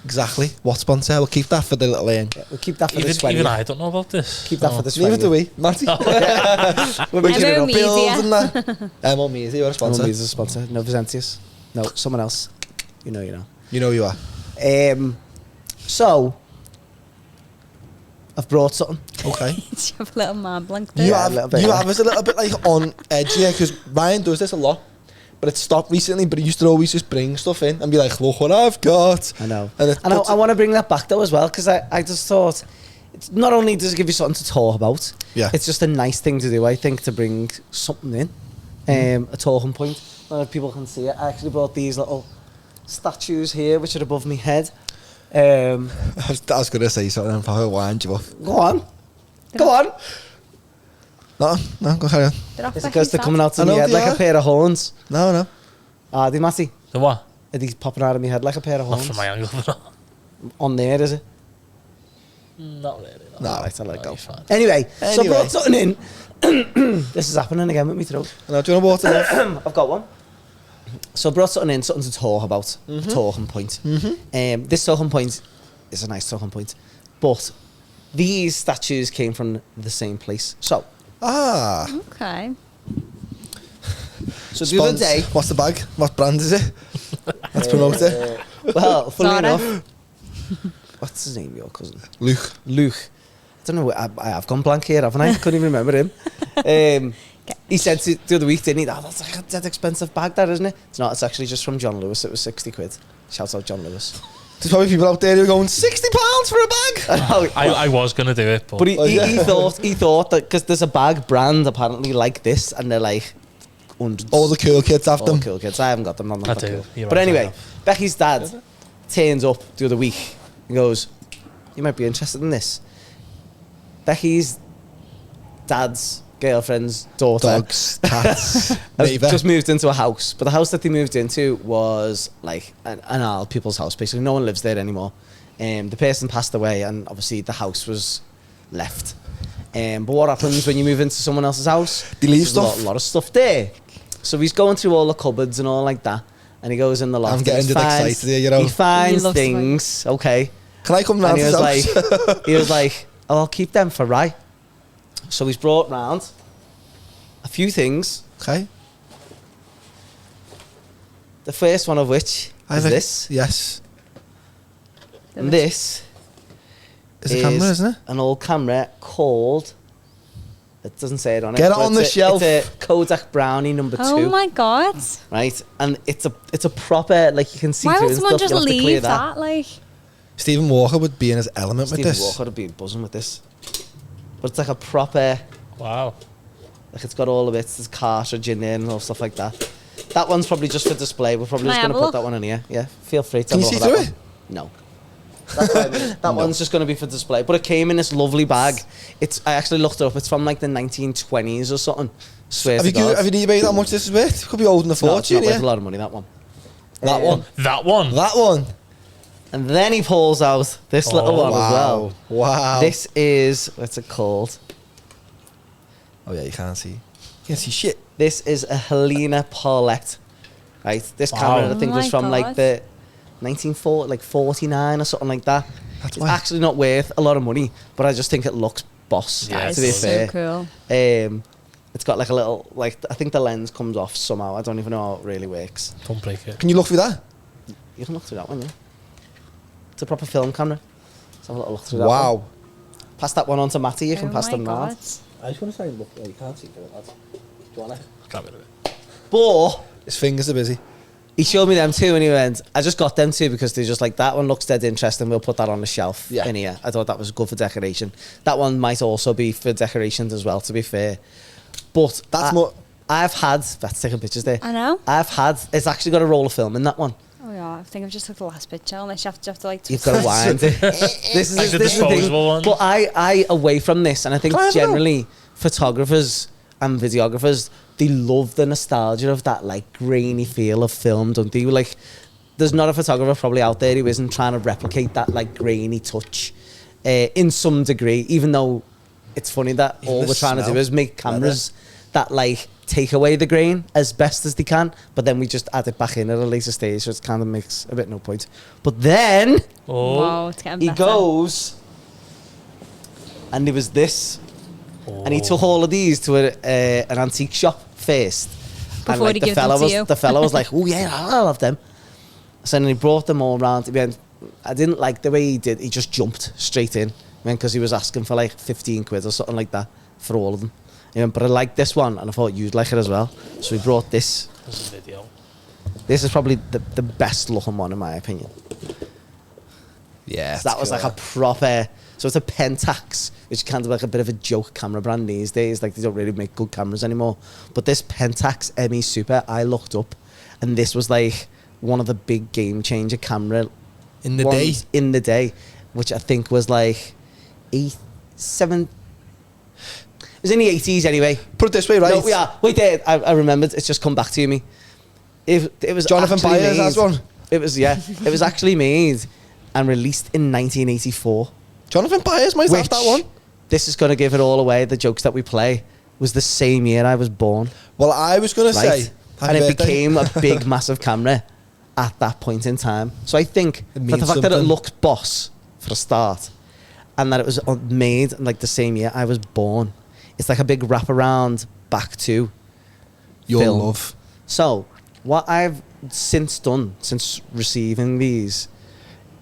Exactly. What sponsor? We'll keep that for the little We'll keep that for the Even 20. I don't know about this. Keep that for the 20. Neither do we, Matty. We're making it MO up. Bills Media. and that. MO Media, you're a sponsor. Someone needs a sponsor. No Vesentius. No, someone else. You know. You know you are. So, I've brought something. Okay. You have a little man blank You there. Yeah, a little bit. have us a little bit like on edge here, because Ryan does this a lot, but it's stopped recently. But he used to always just bring stuff in and be like, "Look what I've got." I know. And, And I want to bring that back though as well, because I just thought, it's not only does it give you something to talk about, Yeah. it's just a nice thing to do, I think, to bring something in, a talking point. I don't know if people can see it. I actually brought these little statues here, which are above my head. I was going to say something and probably wind you up. Go on. Go on. No, go carry on. They're off Is it Becky's because they're dad. coming out I of my know head they like are. a pair of horns? No. Are they, Matty? The what? Are these popping out of my head like a pair of Not horns? from my angle. On there, is it? Not really. No. Alright, I'll let it go. you're fine. Anyway, so I Anyway. brought something in. This is happening again with me throat. No, do you want water? Love? I've got one. So I brought something in, something to talk about. A talking point. This talking point is a nice talking point. But these statues came from the same place. So Okay. the other day... What's the bag? What brand is it? Let's promote it. Well, funnily Zara. enough, What's his name, your cousin? Luke. I don't know, I have gone blank here, haven't I? Couldn't even remember him. He said the other week, didn't he? Oh, that's like a dead expensive bag, that, isn't it? It's not, it's actually just from John Lewis. It was 60 quid. Shout out John Lewis. There's probably people out there who are going, £60 for a bag? I was going to do it, but... But he thought that, because there's a bag brand apparently like this, and they're like hundreds. All the cool kids have All them. the cool kids. I haven't got them. I'm not I that do. cool. But anyway, Becky's dad turns up the other week and goes, you might be interested in this. Becky's dad's girlfriend's daughter Dogs, cats, has neighbour. just moved into a house, but the house that they moved into was like an old people's house. Basically, no one lives there anymore. The person passed away, and obviously the house was left. But what happens when you move into someone else's house? They leave There's stuff. a lot of stuff there. So he's going through all the cupboards and all like that, and he goes in the loft. I'm getting and he finds- excited here, you know. He finds He loves things. Okay. Can I come And round he to was his house? like, oh, I'll keep them for right. So he's brought round a few things. Okay. The first one of which is this. Yes. And this It's a camera, isn't it? an old camera called... It doesn't say it on it. Get it but on the it's shelf. It's a Kodak Brownie number 2. Oh my god. Right? And it's a proper, like, you can see Why through would and someone stuff. just You'll have to clear leave that? Like, Stephen Walker would be in his element Stephen with this. Walker would be buzzing with this. But it's like a proper... Wow. Like, it's got all of it. There's cartridge in there and all stuff like that. That one's probably just for display. We're probably Can just I going to have a put that one in here. Yeah, feel free to Can you have a see look at through that it? one. No. That's what I mean. That one's just going to be for display. But it came in this lovely bag. I actually looked it up. It's from like the 1920s or something. Swear Have to you, God. have you eBayed how much this is worth? Could be holding a No, it's fortune, not worth yeah. a lot of money, that one. That one. That one? That one. And then he pulls out this little one as well. Wow. This is, what's it called? Oh yeah, you can't see. You can't see shit. This is a Helena Paulette. Right? This Wow. camera, I think, Oh was my from like God. the 1940, like 49 or something like that. That's It's why. actually not worth a lot of money, but I just think it looks boss, Yeah, that to be is fair. so cool. It's got like a little, like, I think the lens comes off somehow. I don't even know how it really works. Don't break it. Can you look through that? You can look through that one, yeah. It's a proper film camera. Let's have a little look through that one. Wow. Pass that one on to Matty. You can Oh pass my them round. God. I just want to say, look, you can't see through it, lads. Do you want it? Can't believe it. But His fingers are busy. he showed me them too, and he went, I just got them too because they're just like, that one looks dead interesting. We'll put that on the shelf Yeah. in here. I thought that was good for decoration. That one might also be for decorations as well, to be fair. But That's more. I've had, that's taking pictures there. I know. It's actually got a roll of film in that one. Oh yeah, I think I've just took the last picture. Unless you have to like. You've got to wind it. This is Like the this is the thing. disposable ones. But I away from this, and I think Can I have a generally photographers and videographers, they love the nostalgia of that like grainy feel of film, don't they? Like, there's not a photographer probably out there who isn't trying to replicate that like grainy touch in some degree. Even though it's funny that Even all the we're trying to do smell. is make cameras that like take away the grain as best as they can, but then we just add it back in at a later stage, so it kind of makes a bit no point. But then Oh. Wow, it's getting he better. goes, and there was this, and he took all of these to an antique shop first. Before and like he the gave them fella to was you. the fella was like, oh yeah, I'll have them. So then he brought them all round. He went, I didn't like the way he did. He just jumped straight in, because he was asking for like 15 quid or something like that for all of them. He went, but I like this one, and I thought you'd like it as well. So he brought this. This is a video. This is probably the best looking one in my opinion. Yeah. So that was like a proper. So it's a Pentax, which kind of like a bit of a joke camera brand these days. Like, they don't really make good cameras anymore. But this Pentax ME Super, I looked up, and this was like one of the big game changer camera in the ones day. in the day, which I think was like 7. It was in the 80s anyway. Put it this way, right? No, yeah. Wait there. I remembered. It's just come back to me. It was Jonathan actually Byers made- has one. It was, yeah. It was actually made and released in 1984. Jonathan Byers might have that one. This is going to give it all away. The jokes that we play was the same year I was born. Well, I was going to Right? say. And it happy birthday. became a big, massive camera at that point in time. So I think It for means the fact that it something. looked boss for a start, and that it was made in like the same year I was born, it's like a big wraparound back to Your film. love. So what I've since done, since receiving these,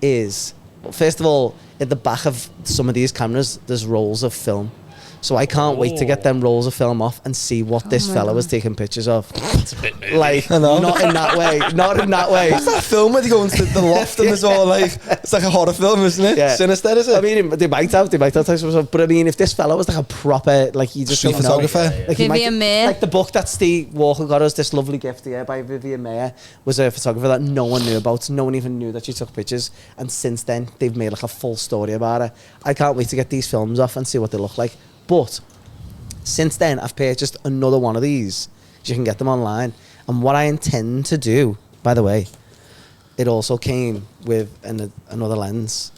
is First of all, at the back of some of these cameras, there's rolls of film. So I can't wait to get them rolls of film off and see what this fella was taking pictures of. It's a bit movie. Like, I know. not in that way. Not in that way. What's that film where they go into the loft and there's all like, it's like a horror film, isn't it? Yeah. Sinister, is it? I mean, they might have types of stuff, but I mean, if this fella was like a proper, like, you just Street don't know. photographer. Like, he Vivian Mayer. Like the book that Steve Walker got us, this lovely gift here by Vivian Mayer, was a photographer that no one knew about. No one even knew that she took pictures. And since then, they've made like a full story about her. I can't wait to get these films off and see what they look like. But since then, I've purchased another one of these. You can get them online. And what I intend to do, by the way, it also came with another lens.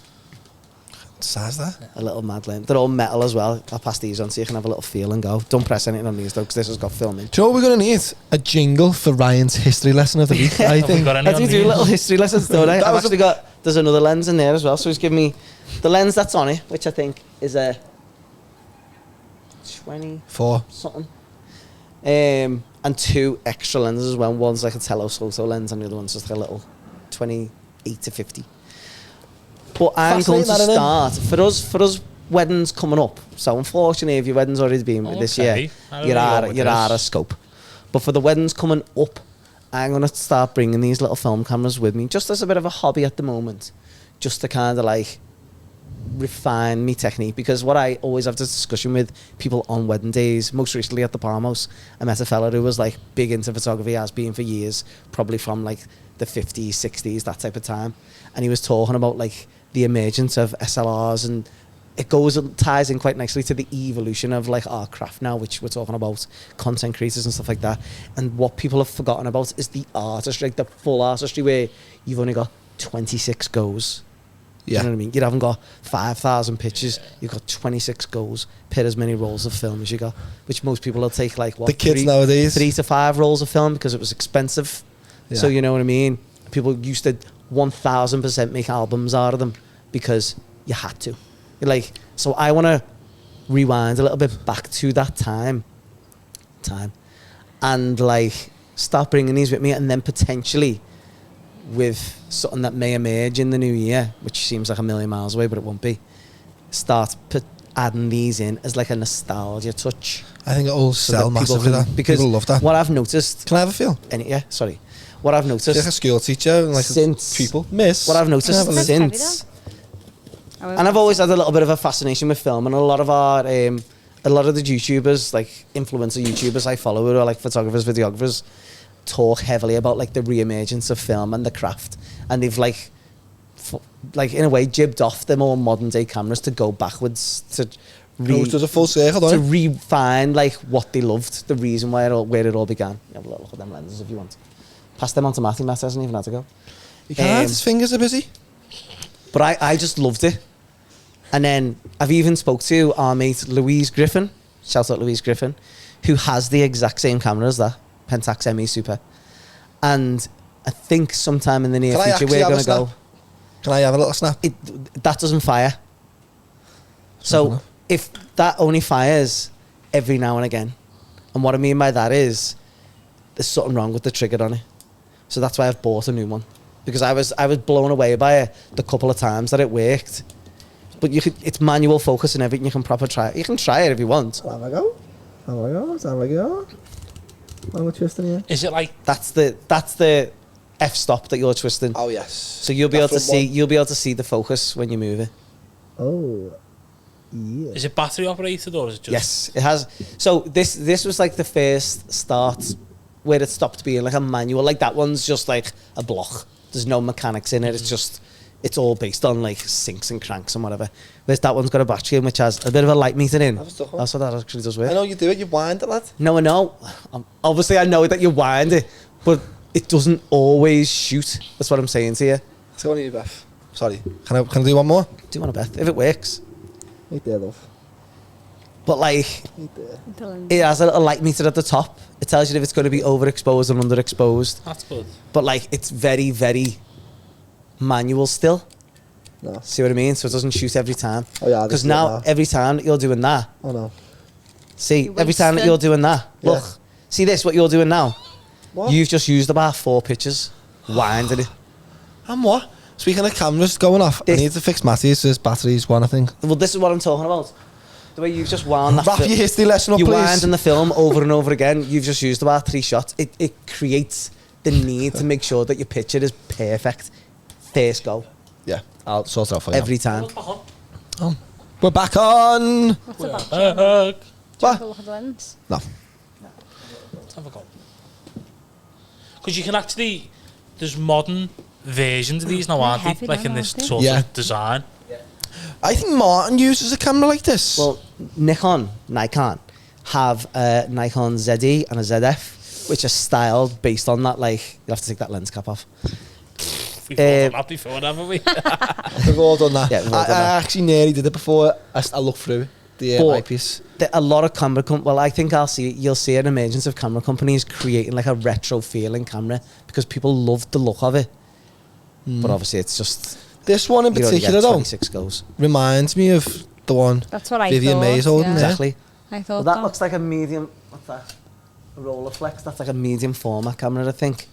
Size that? A little mad lens. They're all metal as well. I'll pass these on so you can have a little feel and go. Don't press anything on these though, because this has got filming. Do you know what we're going to need? A jingle for Ryan's history lesson of the week, I Have we think. got any I on do these? little history lessons, don't I? That I've was actually got... There's another lens in there as well. So he's given me the lens that's on it, which I think is a 20 4. something. And 2 extra lenses as well. One's like a telephoto lens and the other one's just like a little 28 to 50. But I'm going to Fascinating, that, start for us weddings coming up. So unfortunately, if your wedding's already been this year, you're out of scope. But for the weddings coming up, I'm going to start bringing these little film cameras with me, just as a bit of a hobby at the moment, just to kind of like refine me technique. Because what I always have this discussion with people on wedding days, most recently at the Palmhouse, I met a fella who was like big into photography, has been for years, probably from like the 50s, 60s, that type of time. And he was talking about like the emergence of SLRs, and it ties in quite nicely to the evolution of like our craft now, which we're talking about content creators and stuff like that. And what people have forgotten about is the artistry, like the full artistry, where you've only got 26 goes. Yeah. You know what I mean? You haven't got 5,000 pictures. You've got 26 goes per as many rolls of film as you got, which most people will take like what? The kids nowadays. 3 to 5 rolls of film because it was expensive. Yeah. So you know what I mean? People used to 1,000% make albums out of them because you had to. Like, so I want to rewind a little bit back to that time and like start bringing these with me, and then potentially with something that may emerge in the new year, which seems like a million miles away, but it won't be, start adding these in as like a nostalgia touch. I think it'll So sell that people massively. can- That. because People love that. what I've noticed, Can I have a feel? what I've noticed Like a school teacher and like since people. Miss. what I've can I noticed have a look? since, and I've always had a little bit of a fascination with film, and a lot of the YouTubers, like influencer YouTubers I follow, who are like photographers, videographers, talk heavily about like the re-emergence of film and the craft, and they've like in a way jibbed off the more modern day cameras to go backwards to Goes to the full circle, don't to it? refine like what they loved, the reason where it all began. You have a little look at them lenses if you want. Pass them on to Matty. Matt hasn't even had to go. You can't. His fingers are busy. But I just loved it. And then I've even spoke to our mate Louise Griffin, shout out Louise Griffin, who has the exact same camera as that, Pentax ME Super. And I think sometime in the near Can I future actually we're have a going to go. snap? Can I have a little snap? That doesn't fire. So if that only fires every now and again, and what I mean by that is there's something wrong with the trigger on it. So that's why I've bought a new one, because I was blown away by it the couple of times that it worked. But it's manual focus and everything. You can proper try it. You can try it if you want. Have I go? I'm a twisting here. Is it like That's the f-stop that you're twisting. Oh yes. So you'll be able to see the focus when you move it. Oh. Yeah. is it battery operated or is it just Yes, it has. So this was like the first start where it stopped being like a manual. Like that one's just like a block. There's no mechanics in it. It's all based on like sinks and cranks and whatever. Whereas that one's got a battery in which has a bit of a light meter in. That's what that actually does work. I know you do it. You wind it, lad. No, I know. Obviously, I know that you wind it, but it doesn't always shoot. That's what I'm saying to you. Let's go on you, Beth. Sorry. Can I do one more? Do you want a bet? If it works. Right there, love. But like, Right there. it has a little light meter at the top. It tells you if it's going to be overexposed and underexposed. That's good. But like, it's very, very manual still. No. See what I mean? So it doesn't shoot every time. Oh yeah. Because now, every time that you're doing that, Oh no. see, You're every time that wasting. you're doing that, Yeah. look, see this, what you're doing now? What? You've just used about 4 pictures, winding it. I'm what? Speaking of cameras going off, I need to fix Matty's. His batteries one, I think. Well, this is what I'm talking about. The way you've just wound that. Wrap your history lesson up, you please. wind in the film over and over again. You've just used about 3 shots. It creates the need to make sure that your picture is perfect. First go. Yeah, I'll sort it out for you. Every time. Oh. We're back on. What's about you? Do you What? have a look at the lens? No. Let's have a go. Because you can actually, there's modern versions of these now, aren't heavy they? Like now, in this aren't they? sort Yeah. of design. I think Martin uses a camera like this. Well, Nikon have a Nikon ZE and a ZF, which are styled based on that. Like, you have to take that lens cap off. We've all done that before, haven't we? we've all done that. Yeah, we've all I done that. actually nearly did it before. I looked through the But eyepiece. A lot of camera well, I think you'll see an emergence of camera companies creating like a retro feeling camera because people love the look of it. But obviously, it's just This one in you only get particular, though, 26 goes. reminds me of the one That's what I Vivian thought. May's holding yeah. there. Exactly. I Well, thought that looks like a medium. What's that? A Rolleiflex. That's like a medium format camera, I think.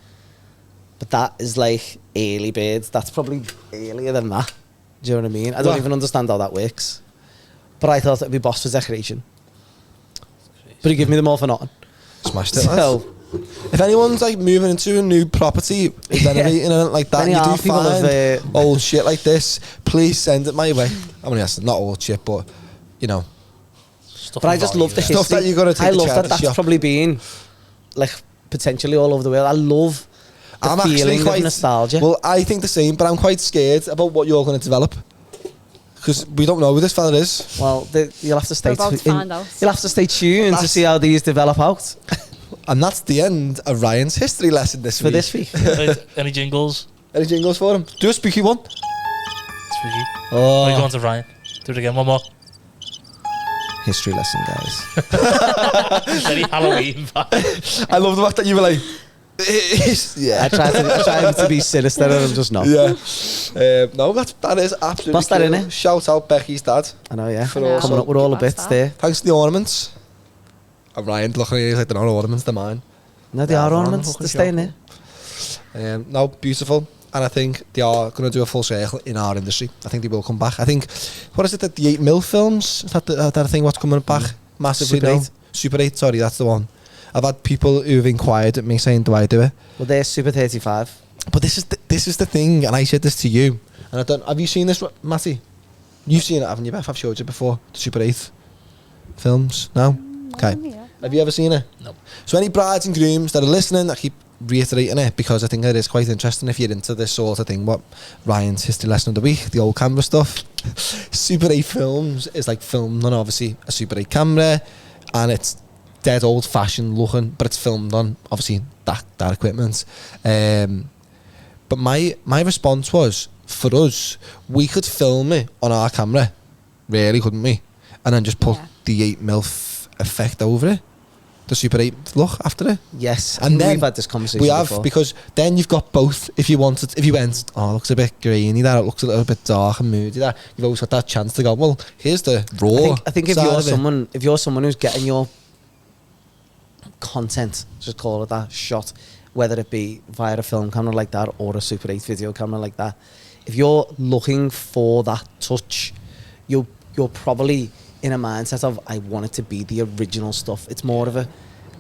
But that is like early birds. That's probably earlier than that. Do you know what I mean? I don't What? even understand how that works. But I thought it'd be boss for decoration. But he gave me them all for nothing. Smashed it. So, If anyone's like moving into a new property, renovating it like that, Many you do art people find have, old shit like this, please send it my way. I mean, yes, not old shit, but you know, Stuff but I of just value love the there. history. Stuff that you gotta take I the love chair that. to That's shop. probably been like potentially all over the world. I love the I'm actually feeling quite of nostalgia. Well, I think the same, but I'm quite scared about what you're going to develop because we don't know who this fella is. Well, you'll have to stay. We're about to find out. You'll have to stay tuned to That's- see how these develop out And that's the end of Ryan's history lesson this for week. this week. Any jingles? Any jingles for him? Do a spooky one. Spooky. Oh. We're going to Ryan. Do it again, one more. History lesson, guys. Very Halloween vibe. I love the fact that you were like, yeah. I tried to be sinister and I'm just not. Yeah. No, that is absolutely Bust that cool. in, eh? Shout out Becky's dad. I know, yeah. For all Coming up with all the That's bits that. there. Thanks to the ornaments. And Ryan looking at you like they're not ornaments, they're mine. No, they are ornaments. fucking They're staying there. No, beautiful. And I think they are going to do a full circle in our industry. I think they will come back. I think, what is it, the 8mm films? Is that a thing, what's coming back massively Super now? 8. Super 8, sorry, that's the one. I've had people who've inquired at me saying, do I do it? Well, they're Super 35. But this is the thing, and I said this to you. And I don't. Have you seen this, Matty? You've seen it, haven't you, Beth? I've showed you before. The Super 8 films. No? Okay. Yeah. Have you ever seen it? No. So any brides and grooms that are listening, I keep reiterating it because I think it is quite interesting if you're into this sort of thing. What Ryan's history lesson of the week, the old camera stuff. Super 8 films is like filmed on obviously a Super 8 camera, and it's dead old fashioned looking, but it's filmed on obviously that equipment. But my response was, for us, we could film it on our camera, really, couldn't we? And then just put Yeah. the 8mm effect over it, the Super 8 look after it. Yes. And then we've had this conversation We have, before. because then you've got both. If you went, oh, it looks a bit grainy there, it looks a little bit dark and moody there, you've always got that chance to go, well, here's the raw I think if side you're of it. someone who's getting your content, just call it that, shot, whether it be via a film camera like that or a Super 8 video camera like that, if you're looking for that touch, you're probably in a mindset of, I want it to be the original stuff. It's more of a,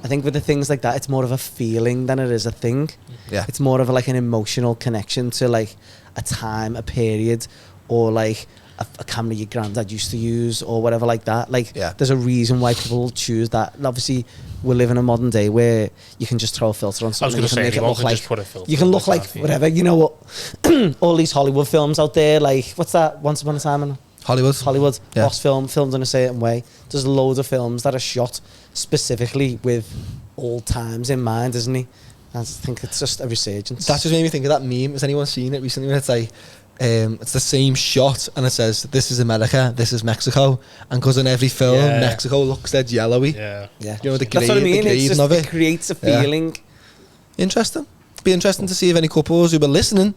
I think with the things like that, it's more of a feeling than it is a thing. Yeah. It's more of like an emotional connection to like a time, a period, or like a camera your granddad used to use or whatever like that. Like, Yeah. there's a reason why people choose that. And obviously, we live in a modern day where you can just throw a filter on I was something. going to You can say, make it anyone look can like, just put a filter. you can look like that, yeah. whatever. You know what? All these Hollywood films out there, like, what's that? Once Upon a Time in Hollywood, Yeah. Lost film, filmed in a certain way. There's loads of films that are shot specifically with old times in mind, isn't he? I just think it's just a resurgence. That just made me think of that meme. Has anyone seen it recently? Where it's like, it's the same shot and it says, this is America, this is Mexico. And because in every film, Yeah. Mexico looks dead yellowy. Yeah. yeah. You know, the That's what I mean. It's grading just, of it. it creates a Yeah. feeling. Interesting. Be interesting to see if any couples who were listening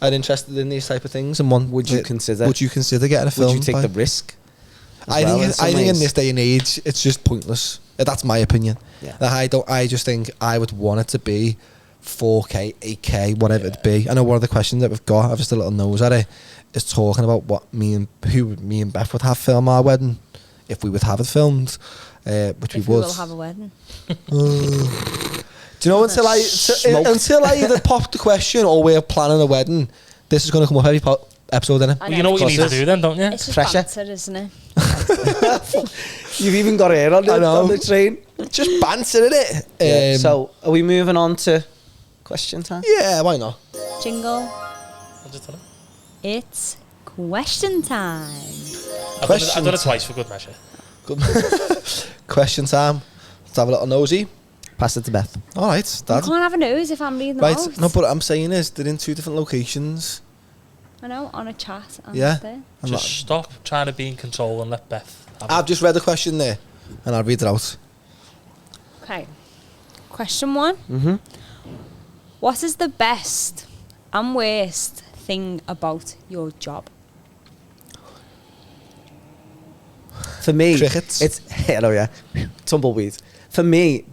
are interested in these type of things and want. Would you consider? Would you consider getting a film? Would you take by- the risk? I think in this day and age, it's just pointless. That's my opinion. Yeah. I just think I would want it to be 4K, 8K, whatever it be. I know one of the questions that we've got, I've just a little nose at it, is talking about what me and Beth would have film our wedding if we would have it filmed, which If we we would. will have a wedding. Do you know, until I either pop the question or we're planning a wedding, this is going to come up every episode, innit? Well, you know what you need to do then, don't you? It's just Pressure. banter, isn't it? You've even got air on the train. Just banter, innit? Yeah. So, are we moving on to question time? Yeah, why not? Jingle. I'll just tell him. It's question time. I've done it twice for good measure. Good. Question time. Let's have a little nosy. Pass it to Beth. All right, You Dad. can't have a nose if I'm reading them Right, out. no, but what I'm saying is they're in 2 different locations. I know, on a chat. And Yeah. there. I'm Just not- stop trying to be in control and let Beth have I've it. just read the question there, and I'll read it out. Okay. Question 1. Mm-hmm. What is the best and worst thing about your job? For me, Crickets. it's hello, yeah, tumbleweed. For me,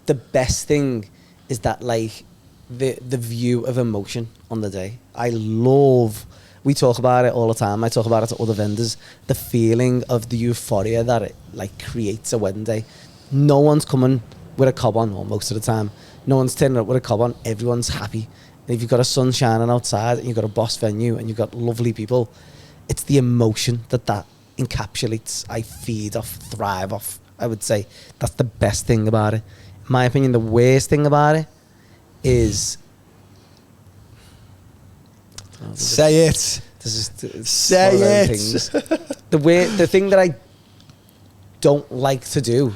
the best thing is that like the view of emotion on the day. I love. We talk about it all the time. I talk about it to other vendors. The feeling of the euphoria that it like creates a wedding day. No one's coming with a cob on, or most of the time. No one's turning up with a cob on. Everyone's happy. And if you've got a sun shining outside and you've got a boss venue and you've got lovely people, it's the emotion that encapsulates. I feed off, thrive off. I would say that's the best thing about it. In my opinion, the worst thing about it is Say it. Say it. The thing that I don't like to do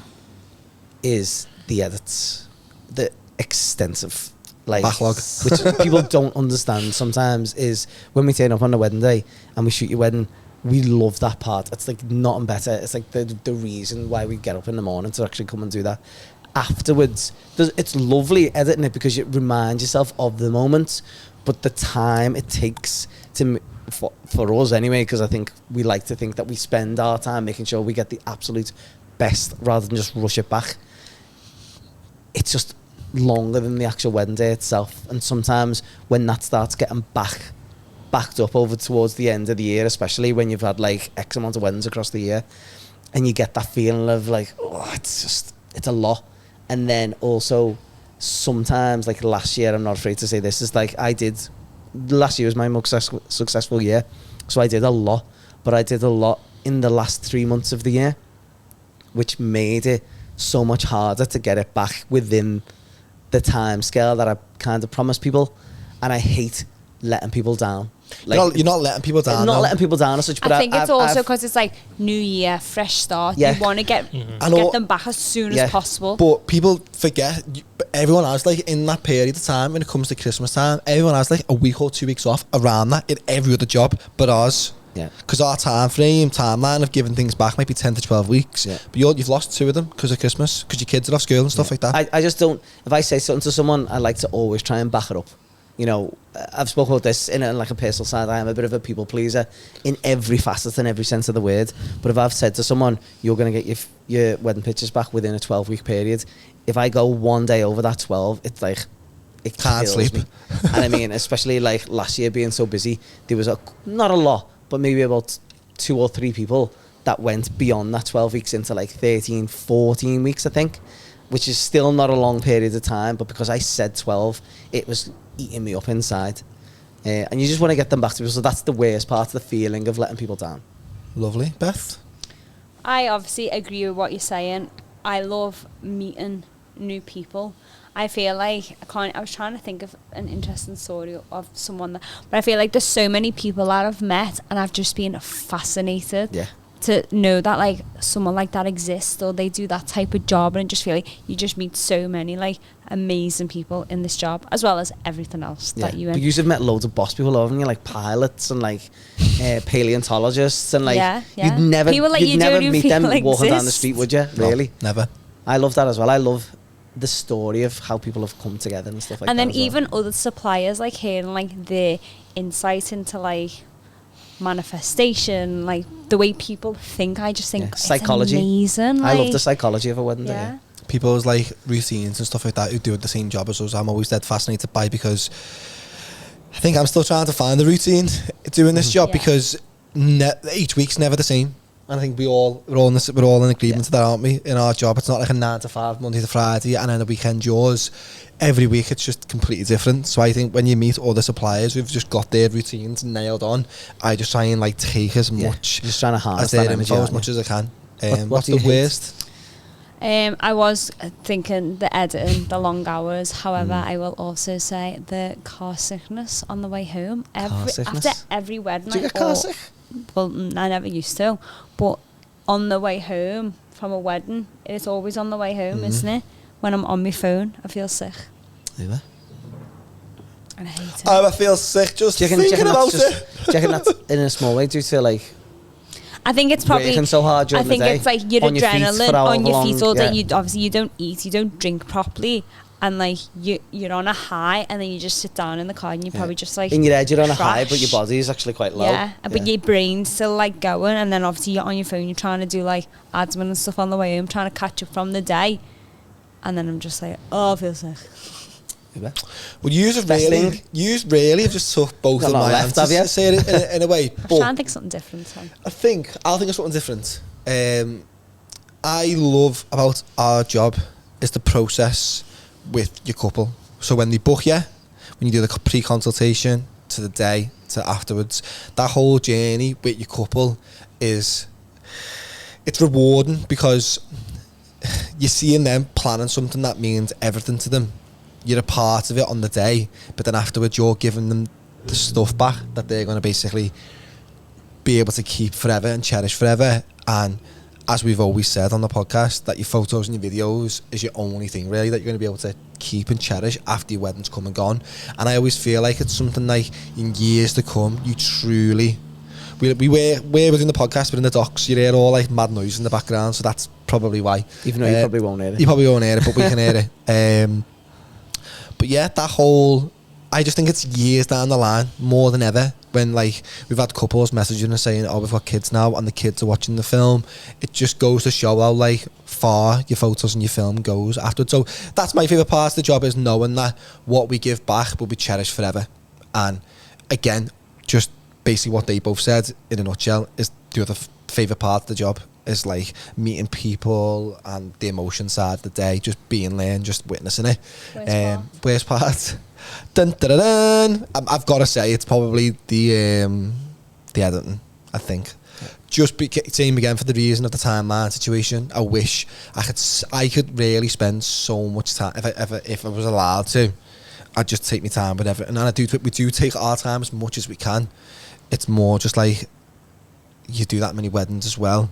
is the edits, the extensive like Backlog. which people don't understand sometimes, is when we turn up on the wedding day and we shoot your wedding. We love that part. It's like nothing better. It's like the reason why we get up in the morning to actually come and do that. Afterwards, it's lovely editing it because it reminds yourself of the moment, but the time it takes to for us anyway, because I think we like to think that we spend our time making sure we get the absolute best rather than just rush it back. It's just longer than the actual wedding day itself, and sometimes when that starts getting backed up over towards the end of the year, especially when you've had like X amount of weddings across the year, and you get that feeling of like, oh, it's a lot. And then also sometimes, like last year, I'm not afraid to say this, is like last year was my most successful year, so I did a lot, but I did a lot in the last 3 months of the year, which made it so much harder to get it back within the time scale that I kind of promised people. And I hate letting people down. Like, You're not letting people down. not no. letting people down as such, but I think it's also I've- because it's like new year, fresh start. Yeah. You want to get I know, them back as soon Yeah. as possible. but people forget. Everyone has like in that period of time when it comes to Christmas time. Everyone has like a week or 2 weeks off around that in every other job, but ours. Yeah. Because our timeline of giving things back might be 10 to 12 weeks. Yeah. But you've lost 2 of them because of Christmas, because your kids are off school and stuff like that. I just don't. If I say something to someone, I like to always try and back it up. You know, I've spoken about this in like a personal side. I am a bit of a people pleaser in every facet and every sense of the word. But if I've said to someone, you're going to get your wedding pictures back within a 12-week period, if I go one day over that 12, it's like, it Can't kills sleep. me. And I mean, especially like last year being so busy, there was not a lot, but maybe about 2 or 3 people that went beyond that 12 weeks into like 13, 14 weeks, I think, which is still not a long period of time. But because I said 12, it was eating me up inside. And you just want to get them back to people. So that's the worst part, the feeling of letting people down. Lovely. Beth? I obviously agree with what you're saying. I love meeting new people. I feel like I was trying to think of an interesting story of someone but I feel like there's so many people that I've met and I've just been fascinated to know that like someone like that exists, or they do that type of job, and I just feel like you just meet so many like amazing people in this job, as well as everything else that you But you've met loads of boss people, haven't you? Like pilots and like paleontologists and like you'd never people like you'd you never don't meet them feel walking down the exist. street, would you? Really? No, never. I love that as well. I love the story of how people have come together and stuff like and that. then as well. even other suppliers, like hearing like their insight into like manifestation, like the way people think. I just think it's Psychology. amazing. I love like- the psychology of a wedding day. Yeah. people's like routines and stuff like that who do the same job as us. I'm always dead fascinated by, because I think I'm still trying to find the routine doing this job, because each week's never the same. And I think we're all in agreement to that, aren't we? In our job, it's not like a 9 to 5, Monday to Friday, and then the weekend yours. Every week it's just completely different. So I think when you meet other suppliers who've just got their routines nailed on, I just try and like take as much just trying to harness as their that energy, info as much as I can. What's do you the hate? worst? I was thinking the editing, the long hours. However, I will also say the car sickness on the way home. After every wedding, Do you get car sick? Well, I never used to, but on the way home from a wedding, it's always on the way home, isn't it? When I'm on my phone, I feel sick. Yeah. And I hate it. I feel sick just thinking about it. Do you reckon that's in a small way? Do you feel like I think it's probably working so hard during I think the day, it's like your on your feet adrenaline for however on your feet long, all day. yeah. You obviously you don't eat, you don't drink properly, and like you're on a high, and then you just sit down in the car and you probably just like in your head you're on a high, but your crash. body is actually quite low? Yeah, but your brain's still like going, and then obviously you're on your phone, you're trying to do like admin and stuff on the way home, trying to catch up from the day, and then I'm just like, oh, I feel sick. Yeah. Well, you really have just took both Got of a lot my left, answers have you? to say it in a way. I'm But trying to think something different. So. I'll think of something different. I love about our job is the process with your couple. So when they book you, when you do the pre-consultation to the day to afterwards, that whole journey with your couple it's rewarding, because you're seeing them planning something that means everything to them. You're a part of it on the day, but then afterwards you're giving them the stuff back that they're going to basically be able to keep forever and cherish forever. And as we've always said on the podcast, that your photos and your videos is your only thing really that you're going to be able to keep and cherish after your wedding's come and gone. And I always feel like it's something like in years to come, you truly... we're doing the podcast, we're in the docks, you hear all like mad noise in the background, so that's probably why. Even though you probably won't hear it. You probably won't hear it, but we can hear it. But yeah, that whole... I just think it's years down the line, more than ever, when like we've had couples messaging us saying, oh, we've got kids now, and the kids are watching the film. It just goes to show how like far your photos and your film goes afterwards. So that's my favourite part of the job, is knowing that what we give back will be cherished forever. And again, just basically what they both said in a nutshell is the other favourite part of the job is like meeting people and the emotion side of the day, just being there and just witnessing it. Worst part? Dun, dun, dun, dun. I've got to say it's probably the editing, I think. Just same again for the reason of the timeline situation. I wish I could really spend so much time if I was allowed to. I'd just take my time with everything, and we do take our time as much as we can. It's more just like you do that many weddings as well.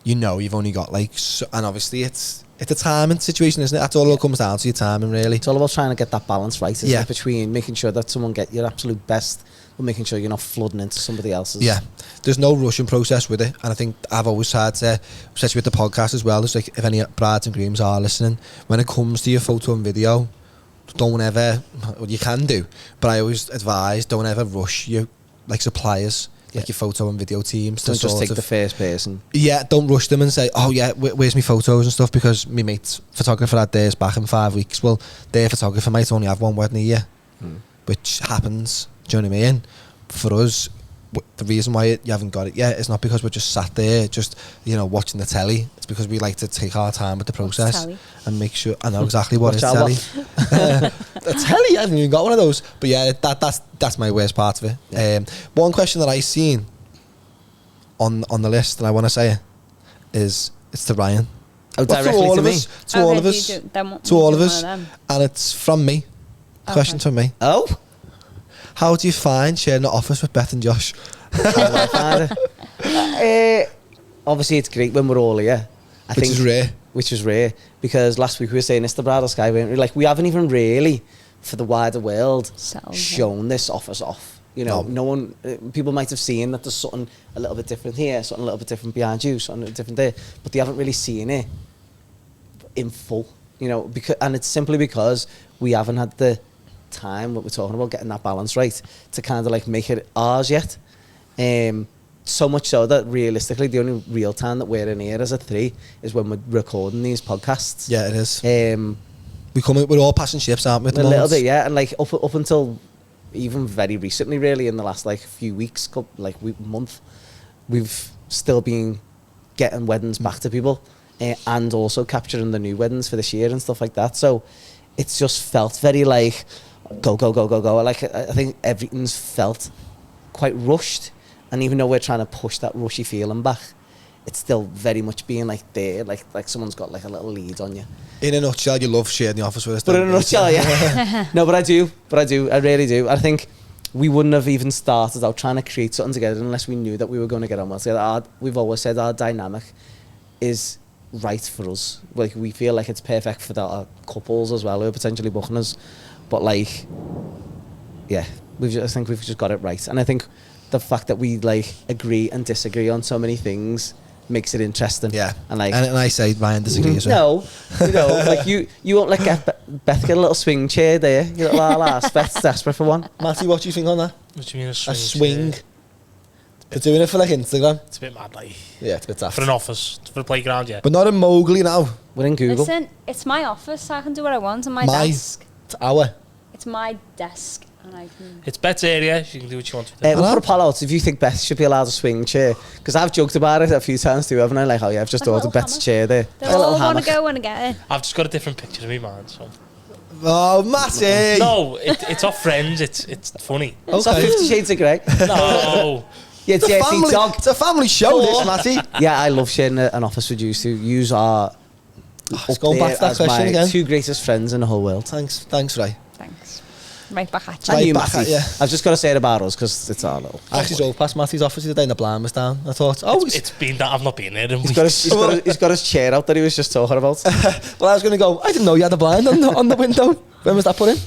You know, you've only got like, and obviously it's a timing situation, isn't it? That's all it comes down to, your timing, really. It's all about trying to get that balance right, isn't it? Between making sure that someone get your absolute best, but making sure you're not flooding into somebody else's. Yeah, there's no rushing process with it, and I think I've always had to, especially with the podcast as well, it's like if any brides and grooms are listening, when it comes to your photo and video, don't ever, well, you can do, but I always advise, don't ever rush your like suppliers. Like your photo and video teams. Don't just take the first person. Yeah, don't rush them and say, oh yeah, where's my photos and stuff, because my mate's photographer had theirs back in 5 weeks. Well, their photographer might only have one wedding a year, which happens, do you know what I mean? For us, the reason why you haven't got it yet is not because we're just sat there, just, you know, watching the telly. It's because we like to take our time with the process and make sure. I know exactly what is telly. A telly, I haven't even got one of those. But yeah, that's my worst part of it. Yeah. One question that I seen on the list, and I want to say is it's to Ryan. Oh, directly to all to of me? us. To all of us. To all of us. And it's from me. Question from me. Oh. How do you find sharing the office with Beth and Josh? Obviously, it's great when we're all here. Which is rare. Because last week we were saying it's the bridal sky, weren't we? Like, we haven't even really, for the wider world, shown this office off. You know, no one, people might have seen that there's something a little bit different here, something a little bit different behind you, something different there, but they haven't really seen it in full. You know, and it's simply because we haven't had the time, what we're talking about, getting that balance right, to kind of like make it ours yet. so much so that realistically, the only real time that we're in here as a three is when we're recording these podcasts. Yeah, it is. Um, We're all passing ships, aren't we? At the a little moment? bit, yeah, and like up until even very recently, really, in the last like few weeks, month, we've still been getting weddings back to people, and also capturing the new weddings for this year and stuff like that. So it's just felt very like go. Like I think everything's felt quite rushed, and even though we're trying to push that rushy feeling back, it's still very much being like there, like someone's got like a little lead on you. In a nutshell, you love sharing the office with us. But in don't a you? nutshell, yeah. No, but I do, I really do. I think we wouldn't have even started out trying to create something together unless we knew that we were going to get on well together. We've always said our dynamic is right for us. Like, we feel like it's perfect for our couples as well who are potentially booking us. But like, yeah, I think we've just got it right. And I think the fact that we like agree and disagree on so many things makes it interesting. Yeah, and like, and I say Ryan disagrees. no, like you won't let Beth get a little swing chair there. You little ass. Beth's desperate for one. Matty, what do you think on that? What do you mean A swing? They're doing it for like Instagram. It's a bit mad, like. Yeah, it's a bit daft. For an office, for a playground, yeah. But not in Mowgli now. We're in Google. Listen, it's my office, so I can do what I want on my My- desk. It's our. It's my desk, and I can. It's Beth's area. You can do what you want with it. We'll put a poll out if you think Beth should be allowed a swing chair, because I've joked about it a few times too, haven't I? Like, oh yeah, I've just Like a ordered little Beth's hammock. chair there. They A little all want to hammock. go when I get it. I've just got a different picture of me, man. So. Oh, Matty! No, it's off Friends. It's funny. It's not Okay. 50 Shades of Grey. No. Yeah, It's a dirty family. dog. It's a family show, this, Matty. Yeah, I love sharing an office with you two. Yous are It's up going there back to that as question my again. two greatest friends in the whole world. Thanks, Ray. Thanks. Right back at you. And Right you, back Matty. at you. I've just got to say it about us because it's our little. I actually drove past Matty's office the other day and the blind was down. I thought, oh, It's been that I've not been there in He's weeks. got his chair out that he was just talking about. well, I was going to go, I didn't know you had a blind on the window. When was that put in?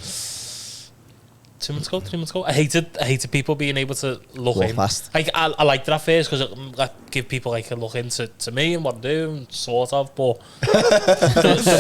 2 months ago, 3 months ago. I hated people being able to look Walk in. past. Like I liked it at first because it give people like a look into me and what I do, sort of. But the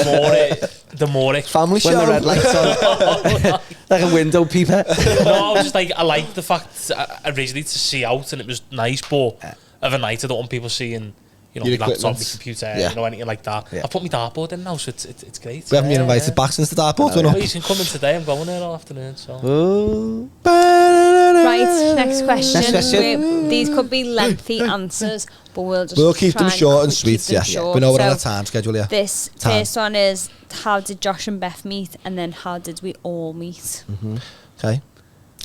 more it Family When show. the red lights on. Like a window peeper. no, I was just like I liked the fact originally to see out and it was nice, but of a night I don't want people seeing. You know, Your my laptop, my equipment. computer, Yeah. you know, anything like that. Yeah. I put my dartboard in now, so it's great. We haven't been invited back since the dartboard went Oh, up. you can come in today. I'm going there all afternoon. So Oh. Right, next question. Next question. These could be lengthy answers, but we'll just We'll keep them try short and keep sweet, them yeah. short. We know we're on a So time schedule, yeah. This Time. first one is, how did Josh and Beth meet, and then how did we all meet? Okay.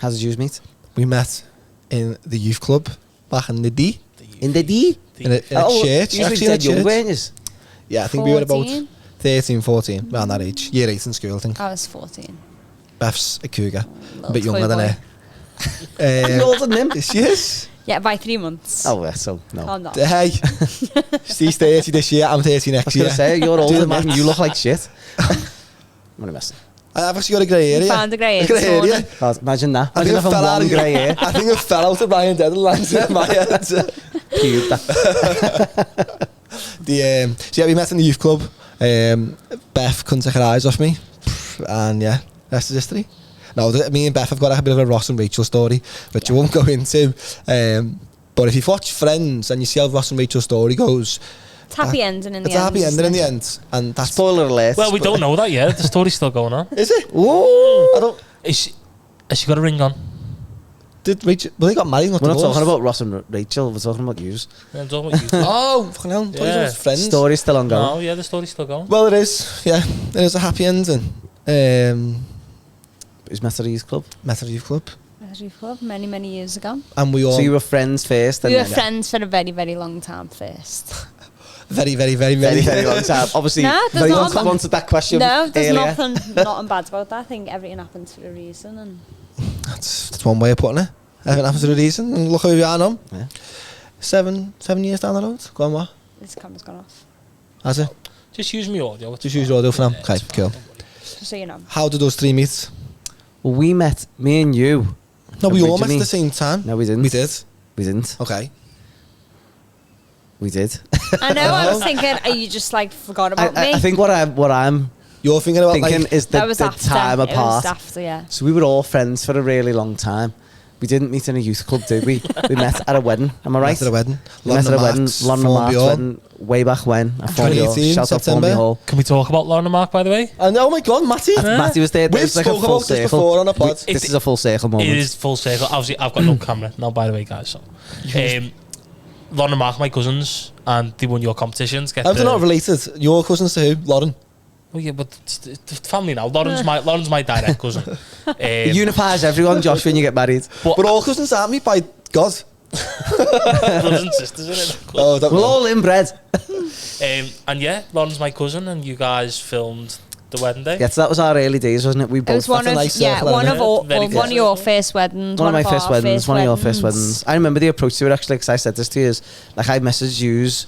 How did you meet? We met in the youth club back in the D. In the D? In a church. You Actually, in a dead young, church. weren't you? Yeah, I think we were about 14? 13, 14, around that age. Year 8 in school, I think. I was 14. Beth's a cougar. A Little bit younger toy than boy. her. You're older than him. She is. Yeah, by 3 months. Oh, yeah, so no. I'm not. Hey, she's 30 this year, I'm 30 I was next going year. to say, you're Do older the than him. maths. You look like shit. I'm only messing. I've actually got a grey You area. found a grey hair A grey this area. morning. God, imagine that. I Imagine think it having fell out one of grey hair. I think it fell out of Ryan Dead and landed in my head. Pube that. So yeah, we met in the youth club. Beth couldn't take her eyes off me, and yeah, rest is history. No, me and Beth have got like a bit of a Ross and Rachel story, which I won't go into. But if you've watched Friends and you see how Ross and Rachel's story goes, It's happy ending in the it's end. a happy ending in isn't the it? end, and that's Spoiler alert. well, we don't know that yet. The story's still going on. is it? Whoa. I don't. Has she got a ring on? Did Rachel? Well, they got married. Not We're not divorced. talking about Ross and Rachel. We're talking about yous. Yeah, I'm talking about you. Oh, fucking hell! Yeah. Yeah. Friends. Story's still ongoing. No, yeah, the story's still going. Well, it is. Yeah, it is a happy ending. Is Met at the Youth Club? Met at the youth club, Rotary Club, many, many years ago. and we all So you were friends first? We and were then- friends for a very, very long time first. very, very, very, Very, very, very long time. Obviously, No, there's very not- long answered that question No, there's earlier. nothing bad about that. I think everything happens for a reason. And That's one way of putting it. Everything happens for a reason, and look who we are now. Yeah. 7 years down the road. Go on, what? this camera's gone off. Has it? Just use me audio. Just use your audio for now. Okay, cool. Just so you know. How did those three meet? Well, we met, me and you. No, we all met at Originally- the same time. No, we didn't. We did. We didn't. Okay. We did. I know. I was thinking, are you just like forgot about me? I think what I'm You're thinking about thinking like is that the was after. time It was apart. after, yeah. So we were all friends for a really long time. We didn't meet in a youth club, did we? We met at a wedding. Am I right? Met at a wedding. We met at a wedding. London Mark's wedding. Way back when. 2018 Shout out September. Formby Hall. Can we talk about Lauren and Mark, by the way? And oh my God, Matty. Matty was there. We've It's like a spoken full about this circle. before on a pod. This is a full circle moment. It is full circle. Obviously, I've got no camera now, by the way, guys. So, Lauren and Mark, my cousins, and they won your competitions. I'm not related. Your cousins to who? Lauren. Well, yeah, but it's family now. Lauren's my direct cousin. It unifies everyone, Josh, when you get married. But all cousins aren't me, by God. Brothers and sisters, isn't it? Oh, We're all inbred. And yeah, Lauren's my cousin, and you guys filmed the wedding day. Yes, that was our early days, wasn't it? We It both. was one of nice yeah, circle, one isn't of it? all, Very one of your first weddings, One of my first our weddings, one of your first weddings. I remember the approach to it actually, because I said this to you, is like I messaged yous,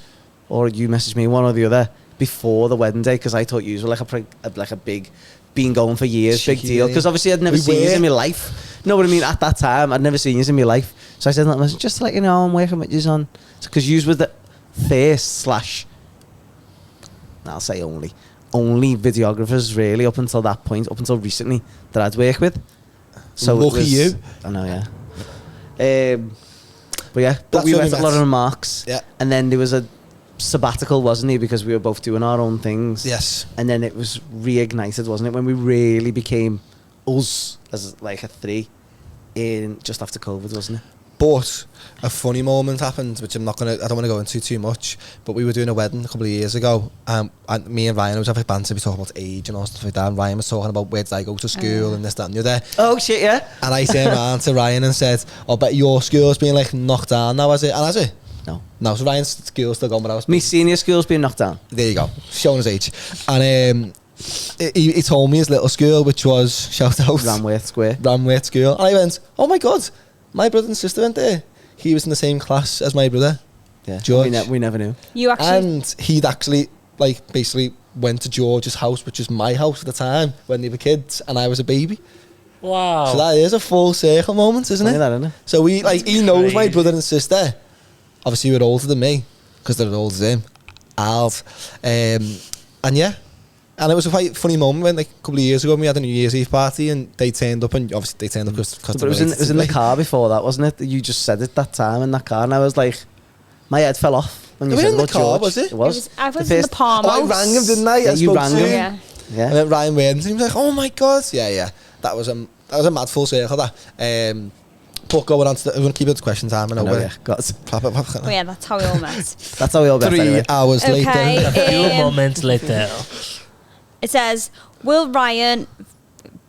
or you messaged me, one or the other, before the wedding day, because I thought yous were like a big, been going for years, big Cheeky deal. day. Because obviously I'd never We seen you were. in my life. You know what I mean? At that time, I'd never seen you in my life. So I said, "Listen, just to let you know, I'm working with yous on," because yous were the first / I'll say only videographers really up until that point, up until recently, that I'd work with. So Lucky it was, you. I know, yeah. But yeah, but That's we when went we to met. Lauren and Mark's, Yeah. and then there was a sabbatical, wasn't he? Because we were both doing our own things. Yes. And then it was reignited, wasn't it? When we really became us as like a three in just after COVID, wasn't it? But a funny moment happened, which I don't want to go into too much, but we were doing a wedding a couple of years ago, and me and Ryan was having banter, we talking about age and all stuff like that, and Ryan was talking about where did I go to school and this, that and the other. Oh shit, yeah. And I turned around to Ryan and said, "I bet your school's been like knocked down now, has it?" And has it? No, so Ryan's school's still going, but I was... Me senior school's being knocked down. There you go, showing his age. And he told me his little school, which was, shout out, Ramworth Square. Ramworth School. And I went, "Oh my God, my brother and sister went there." He was in the same class as my brother, Yeah, George. we never knew. You actually, And he'd actually, like, basically went to George's house, which was my house at the time, when they were kids, and I was a baby. Wow. So that is a full circle moment, isn't Funny it? that, isn't it? So we, like, he knows my crazy. brother and sister. Obviously, we're older than me, because they're as old as him. Alf. And yeah. And it was a quite funny moment when, like, a couple of years ago, we had a New Year's Eve party, and they turned up, and obviously they turned up because But it was in the car before that, wasn't it? You just said it that time in that car, and I was like, my head fell off when you It was said in the about car, George. was it? It was. I was in the first- Palm Oh, I House. rang him, didn't I? Yeah, I you spoke rang to him. him. Yeah. Yeah. And then Ryan Wayne, he was like, "Oh my God." Yeah. That was a mad full circle, that. But going on to we're going to keep it to question time. I know, yeah. Got Oh yeah, that's how we all met. That's how we all met. 3 Anyway. hours later. A few Okay. moments later. It says, will Ryan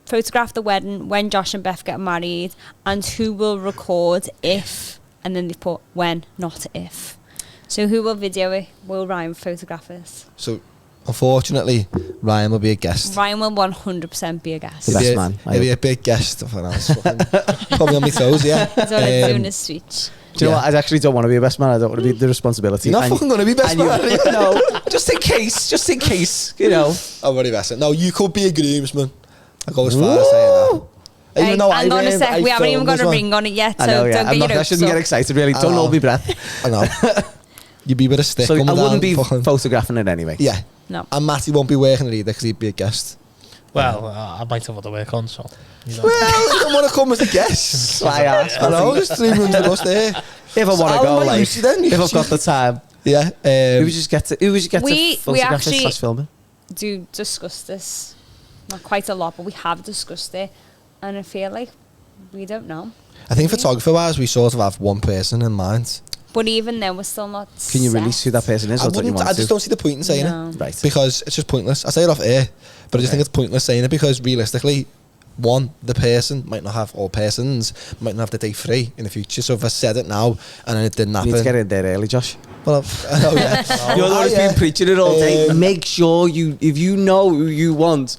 photograph the wedding when Josh and Beth get married, and who will record if, and then they put when, not if. So who will video it? Will Ryan photograph it? So, unfortunately, Ryan will be a guest. Ryan will 100% be a guest. The He'll best be a- man. He'll be a big guest. When I was fucking probably on my toes, yeah. He's already doing his speech. Do you know Yeah. what? I actually don't want to be a best man. I don't want to be the responsibility. You're not And- fucking going to be best and you- man. No, just in case, you know. I'm very best. No, you could be a groomsman. I go as far as saying that. Even though hang on a sec, we haven't even got a one. ring on it yet, I so know, yeah. don't I'm get not, your I hopes shouldn't get up. excited, really. I Don't know. hold my breath. I know. You'd be with a stick. So coming I wouldn't down, be fucking- photographing it anyway. Yeah. No. And Matty won't be working it either because he'd be a guest. Well, I might have other work on, so. You know. Well, you don't want to come as a guest. Sly ass. I know, there's 3 rooms of us there. If I want to I'll go, invite like, Lucy then. if I've got the time. Yeah. Who would you get to We photograph actually- this film? Do discuss this, not quite a lot, but we have discussed it, and I feel like we don't know. I think photographer-wise, we sort of have one person in mind. But even then, we're still not. Can you set. release who that person is? I Or don't you wouldn't. want I just to? don't see the point in saying No. it. Right. Because it's just pointless. I say it off air, but I just think it's pointless saying it because realistically, one, the person might not have, or persons might not have the day free in the future. So if I said it now and then it didn't You need to happen, get in there early, Josh. well, I know, yeah. You're the one who's yeah. been preaching it all day. Um, Make sure if you know who you want.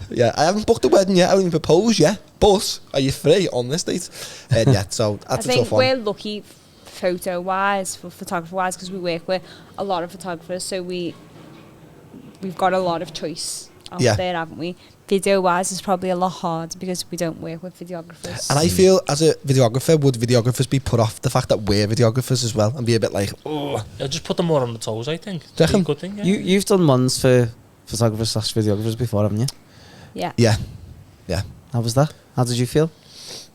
Yeah, I haven't booked a wedding yet. I haven't even proposed yet. But are you free on this date? Yeah, so I that's a think tough one. we're lucky, photo-wise, photographer-wise, because we work with a lot of photographers, so we've got a lot of choice out Yeah. there, haven't we? Video-wise is probably a lot harder because we don't work with videographers. And I feel as a videographer, would videographers be put off the fact that we're videographers as well and be a bit like, oh, It'll just put them more on the toes, I think. Do you reckon? Be a good thing, yeah. You've done ones for photographers/videographers before, haven't you? Yeah. yeah, yeah. How was that? How did you feel?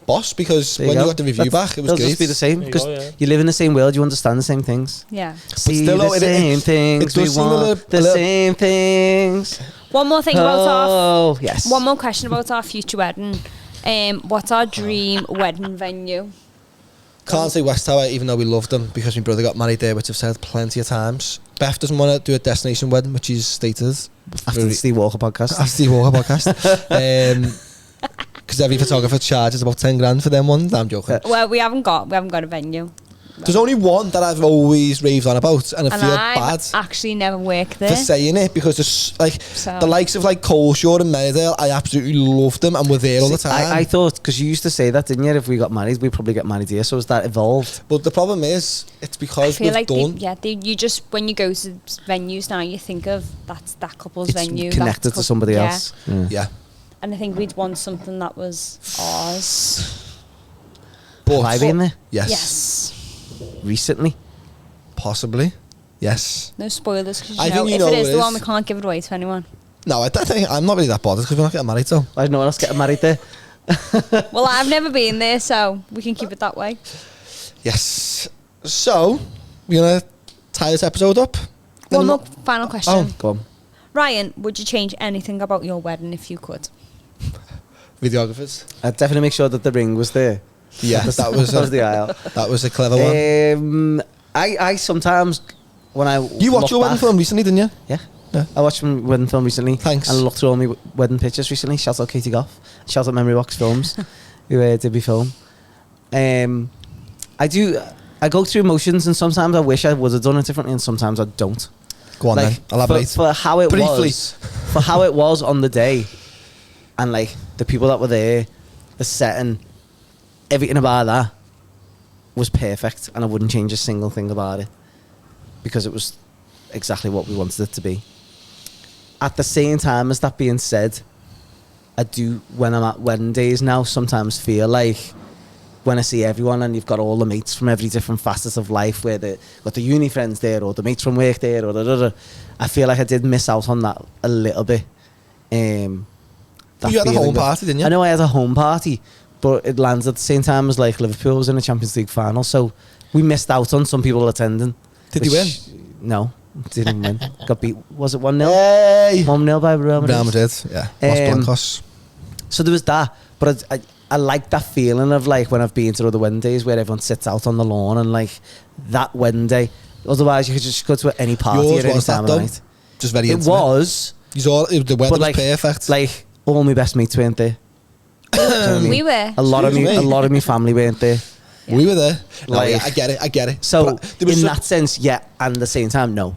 boss because There when you you go. got the review back, it was They'll great. just be the same There you because go, yeah. you live in the same world. You understand the same things. Yeah. See still, the though, same it things. does We seem a want little- the same things. One more thing about our... Oh, yes. One more question about our future wedding. What's our dream wedding venue? Can't say West Tower, even though we loved them because my brother got married there, which I've said plenty of times. Beth doesn't want to do a destination wedding, which is stated After the Steve Walker podcast. After the Walker podcast. Because every photographer charges about 10 grand for them ones. I'm joking. Well, we haven't got a venue. There's only one that I've always raved on about, and I And feel I've bad actually never worked there. for saying it because there's like So- the likes of like Coleshaw and Merridale. I absolutely loved them, and we're there all the time. I thought, because you used to say that, didn't you? If we got married, we'd probably get married here. So has that evolved? But the problem is, it's I because feel we've like done. you just, when you go to venues now, you think of that couple's It's venue. connected to somebody yeah. else. Yeah, And I think we'd want something that was ours. but Have I been there Yes. recently? possibly. Yes. No spoilers, because I you know, think you if know it it is the is. one, we can't give it away to anyone. No, I don't think I'm not really that bothered because we're not getting married, so. I know else getting married there. Well, I've never been there, so we can keep it that way. Yes. So, we're gonna tie this episode up. One Then- more final question. Oh. Go on. Ryan, would you change anything about your wedding if you could? Videographers. I'd definitely make sure that the ring was there. Yeah, that was That was the aisle. that was a clever one. I sometimes, when I You watched look your wedding back- film recently, didn't you? Yeah. Yeah. I watched my wedding film recently. Thanks. And I looked through all my wedding pictures recently. Shout out Katie Goff. Shout out Memory Box Films, who did me film. I go through emotions, and sometimes I wish I would have done it differently, and sometimes I don't. Go on then, elaborate. For how it Briefly. was, for how it was on the day, and like the people that were there, the setting, everything about that was perfect, and I wouldn't change a single thing about it because it was exactly what we wanted it to be. At the same time as that being said, I do, when I'm at wedding days now, sometimes feel like when I see everyone and you've got all the mates from every different facets of life, where they got the uni friends there or the mates from work there or I feel like I did miss out on that a little bit. You had a feeling home that- party, didn't you? I know I had a home party, but it lands at the same time as like Liverpool was in the Champions League final, so we missed out on some people attending. Did you win? No, didn't win. Got beat. Was it 1-0? Hey! 1-0 by Real Madrid. Real Madrid, yeah. Los Blancos. So there was that, but I like that feeling of like when I've been to other wedding days where everyone sits out on the lawn and like that wedding day. Otherwise, you could just go to any party Yours at any was that time of though? night. Just very It intimate. was, The weather but was perfect. Like all my best mates weren't there. Do you know what I mean? We were. A lot of Excuse me, me. a lot of my family weren't there. We were there. No, Like- yeah, I get it. So But there was in some- that sense, yeah, and at the same time, no.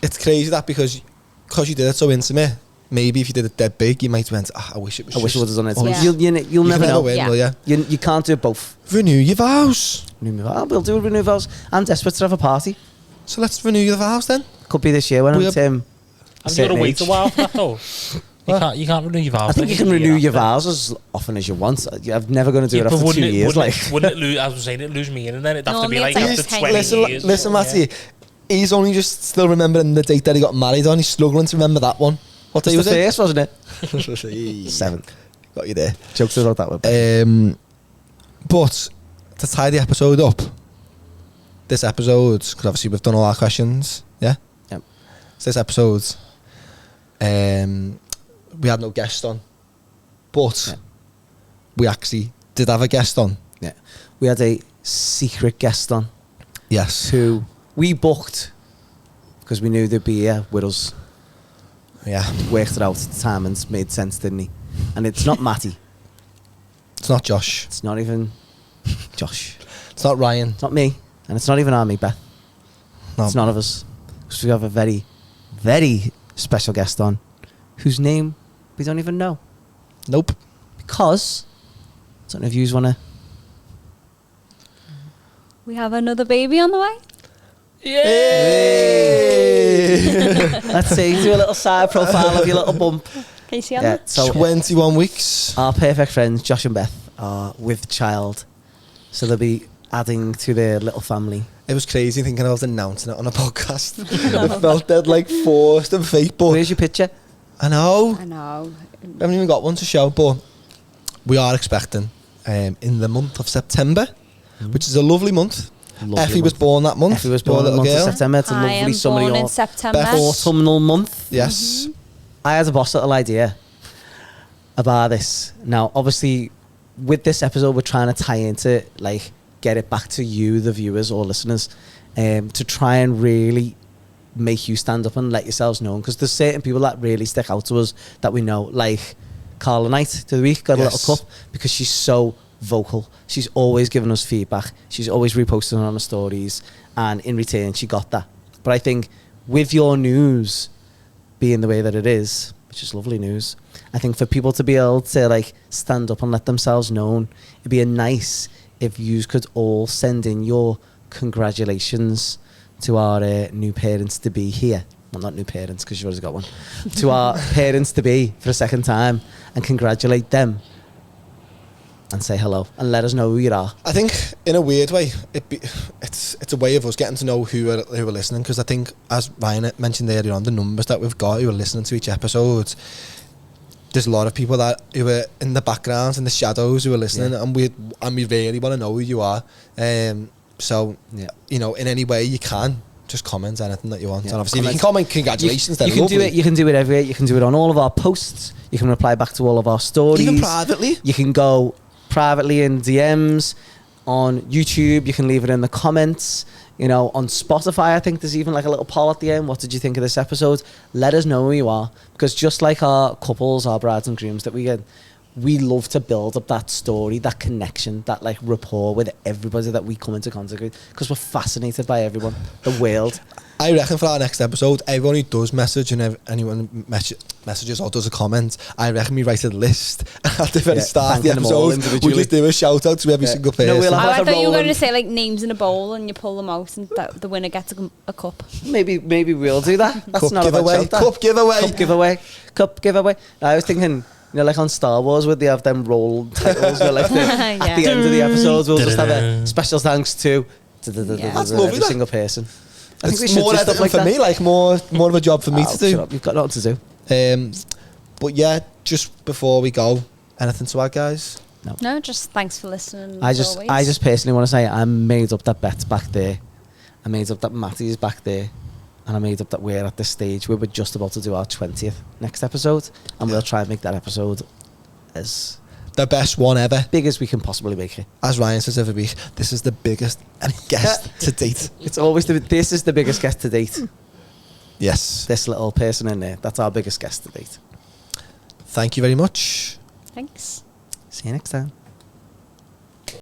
it's crazy that because you did it so intimate, maybe if you did it dead big, you might went, I wish it was I wish I would have done it. Oh, Yeah. You'll you never can know. win, Yeah. will you? You can't do both. Renew your vows. We'll do renewals. I'm desperate to have a party. So let's renew your vows then. Could be this year when We I'm have- a And you got to certain wait age. a while for that though. You can't renew your vows. I think you can like a year renew your after. vows as often as you want. I'm never going to do Yeah, it but after 2 years. wouldn't it lose? As I was saying, it lose meaning. Then it'd have to be Normally like it's like after 10 20 years. Listen, Matty. He's only just still remembering the date that he got married on. He's struggling to remember that one. What day It was was the it? first, wasn't it? 7th. Got you there. Jokes about that one. But to tie the episode up, this episode, because obviously we've done all our questions, yeah? Yep. So this episode, we had no guest on, but Yeah. we actually did have a guest on. Yeah. We had a secret guest on Yes. who we booked because we knew they'd be here with us. Yeah. Worked it out at the time and made sense, didn't he? And it's not Matty. It's not Josh. It's not even Josh. It's not Ryan. It's not me. And it's not even Army Beth. No. It's none of us. Because we have a very, very special guest on whose name we don't even know. Nope. Because, I don't know if you want to... We have another baby on the way. Let's see, do a little side profile of your little bump. Can you see on Yeah, that? so 21 weeks. our perfect friends, Josh and Beth, are with child. So they'll be adding to their little family. It was crazy thinking I was announcing it on a podcast. It felt dead like forced and fake, but Where's your picture? I know. I know. I haven't even got one to show, but we are expecting in the month of September, which is a lovely month. Lovely Effie was month. born that month. Effie was your born in the little month of girl. September. It's a I lovely am summery born in September. Beth- autumnal month. Yes. I had a boss little idea about this. Now, obviously, with this episode, we're trying to tie into, like, get it back to you, the viewers or listeners, to try and really make you stand up and let yourselves know. Because there's certain people that really stick out to us that we know, like Carla Knight to the week, got a Yes. little cup because she's so vocal. She's always giving us feedback. She's always reposting on the stories. And in return, she got that. But I think with your news being the way that it is, which is lovely news, I think for people to be able to, like, stand up and let themselves known, it'd be nice if you could all send in your congratulations to our new parents to be here. Well, not new parents, because you've already got one. To our parents to be for a second time, and congratulate them and say hello and let us know who you are. I think in a weird way, it's a way of us getting to know who are listening, because I think, as Ryan mentioned earlier on, the numbers that we've got who are listening to each episode, there's a lot of people who are in the background, in the shadows, who are listening, and we really want to know who you are. So, you know, in any way you can, just comment anything that you want. And obviously, if you can comment congratulations, then you can do it. You can do it everywhere. You can do it on all of our posts. You can reply back to all of our stories. Even privately. You can go privately in DMs on YouTube. You can leave it in the comments. You know, on Spotify, I think there's even like a little poll at the end. What did you think of this episode? Let us know who you are, because just like our couples, our brides and grooms that we get, we love to build up that story, that connection, that, like, rapport with everybody that we come into contact with, because we're fascinated by everyone, the world. I reckon for our next episode, everyone who does message and anyone messages or does a comment, I reckon we write a list at the very start of the thanking them all episode. individually. We'll just do a shout out to every single person. No, we'll Oh, have I like a thought you were going rolling- to say, like, names in a bowl and you pull them out and the winner gets a cup. Maybe we'll do that. That's Cup not a bad giveaway. shout, that. Cup giveaway. Cup giveaway. I was thinking, you know, like on Star Wars, where they have them roll titles, where, like, at the end of the episodes, we'll just have a special thanks to That's lovely, every that. single person. I think we It's should more do stuff editing like for that. me, like more of a job for me to Shut do. up, you've got nothing to do. But yeah, just before we go, anything to add, guys? No, just thanks for listening. I as just always. personally want to say I'm made up that Beth's back there. I made up that Matty's back there. And I made up that we're at this stage where we're just about to do our 20th next episode. And we'll try and make that episode as The best one ever. big as we can possibly make it. As Ryan says every week, this is the biggest guest to date. It's always this is the biggest guest to date. Yes. This little person in there, that's our biggest guest to date. Thank you very much. Thanks. See you next time.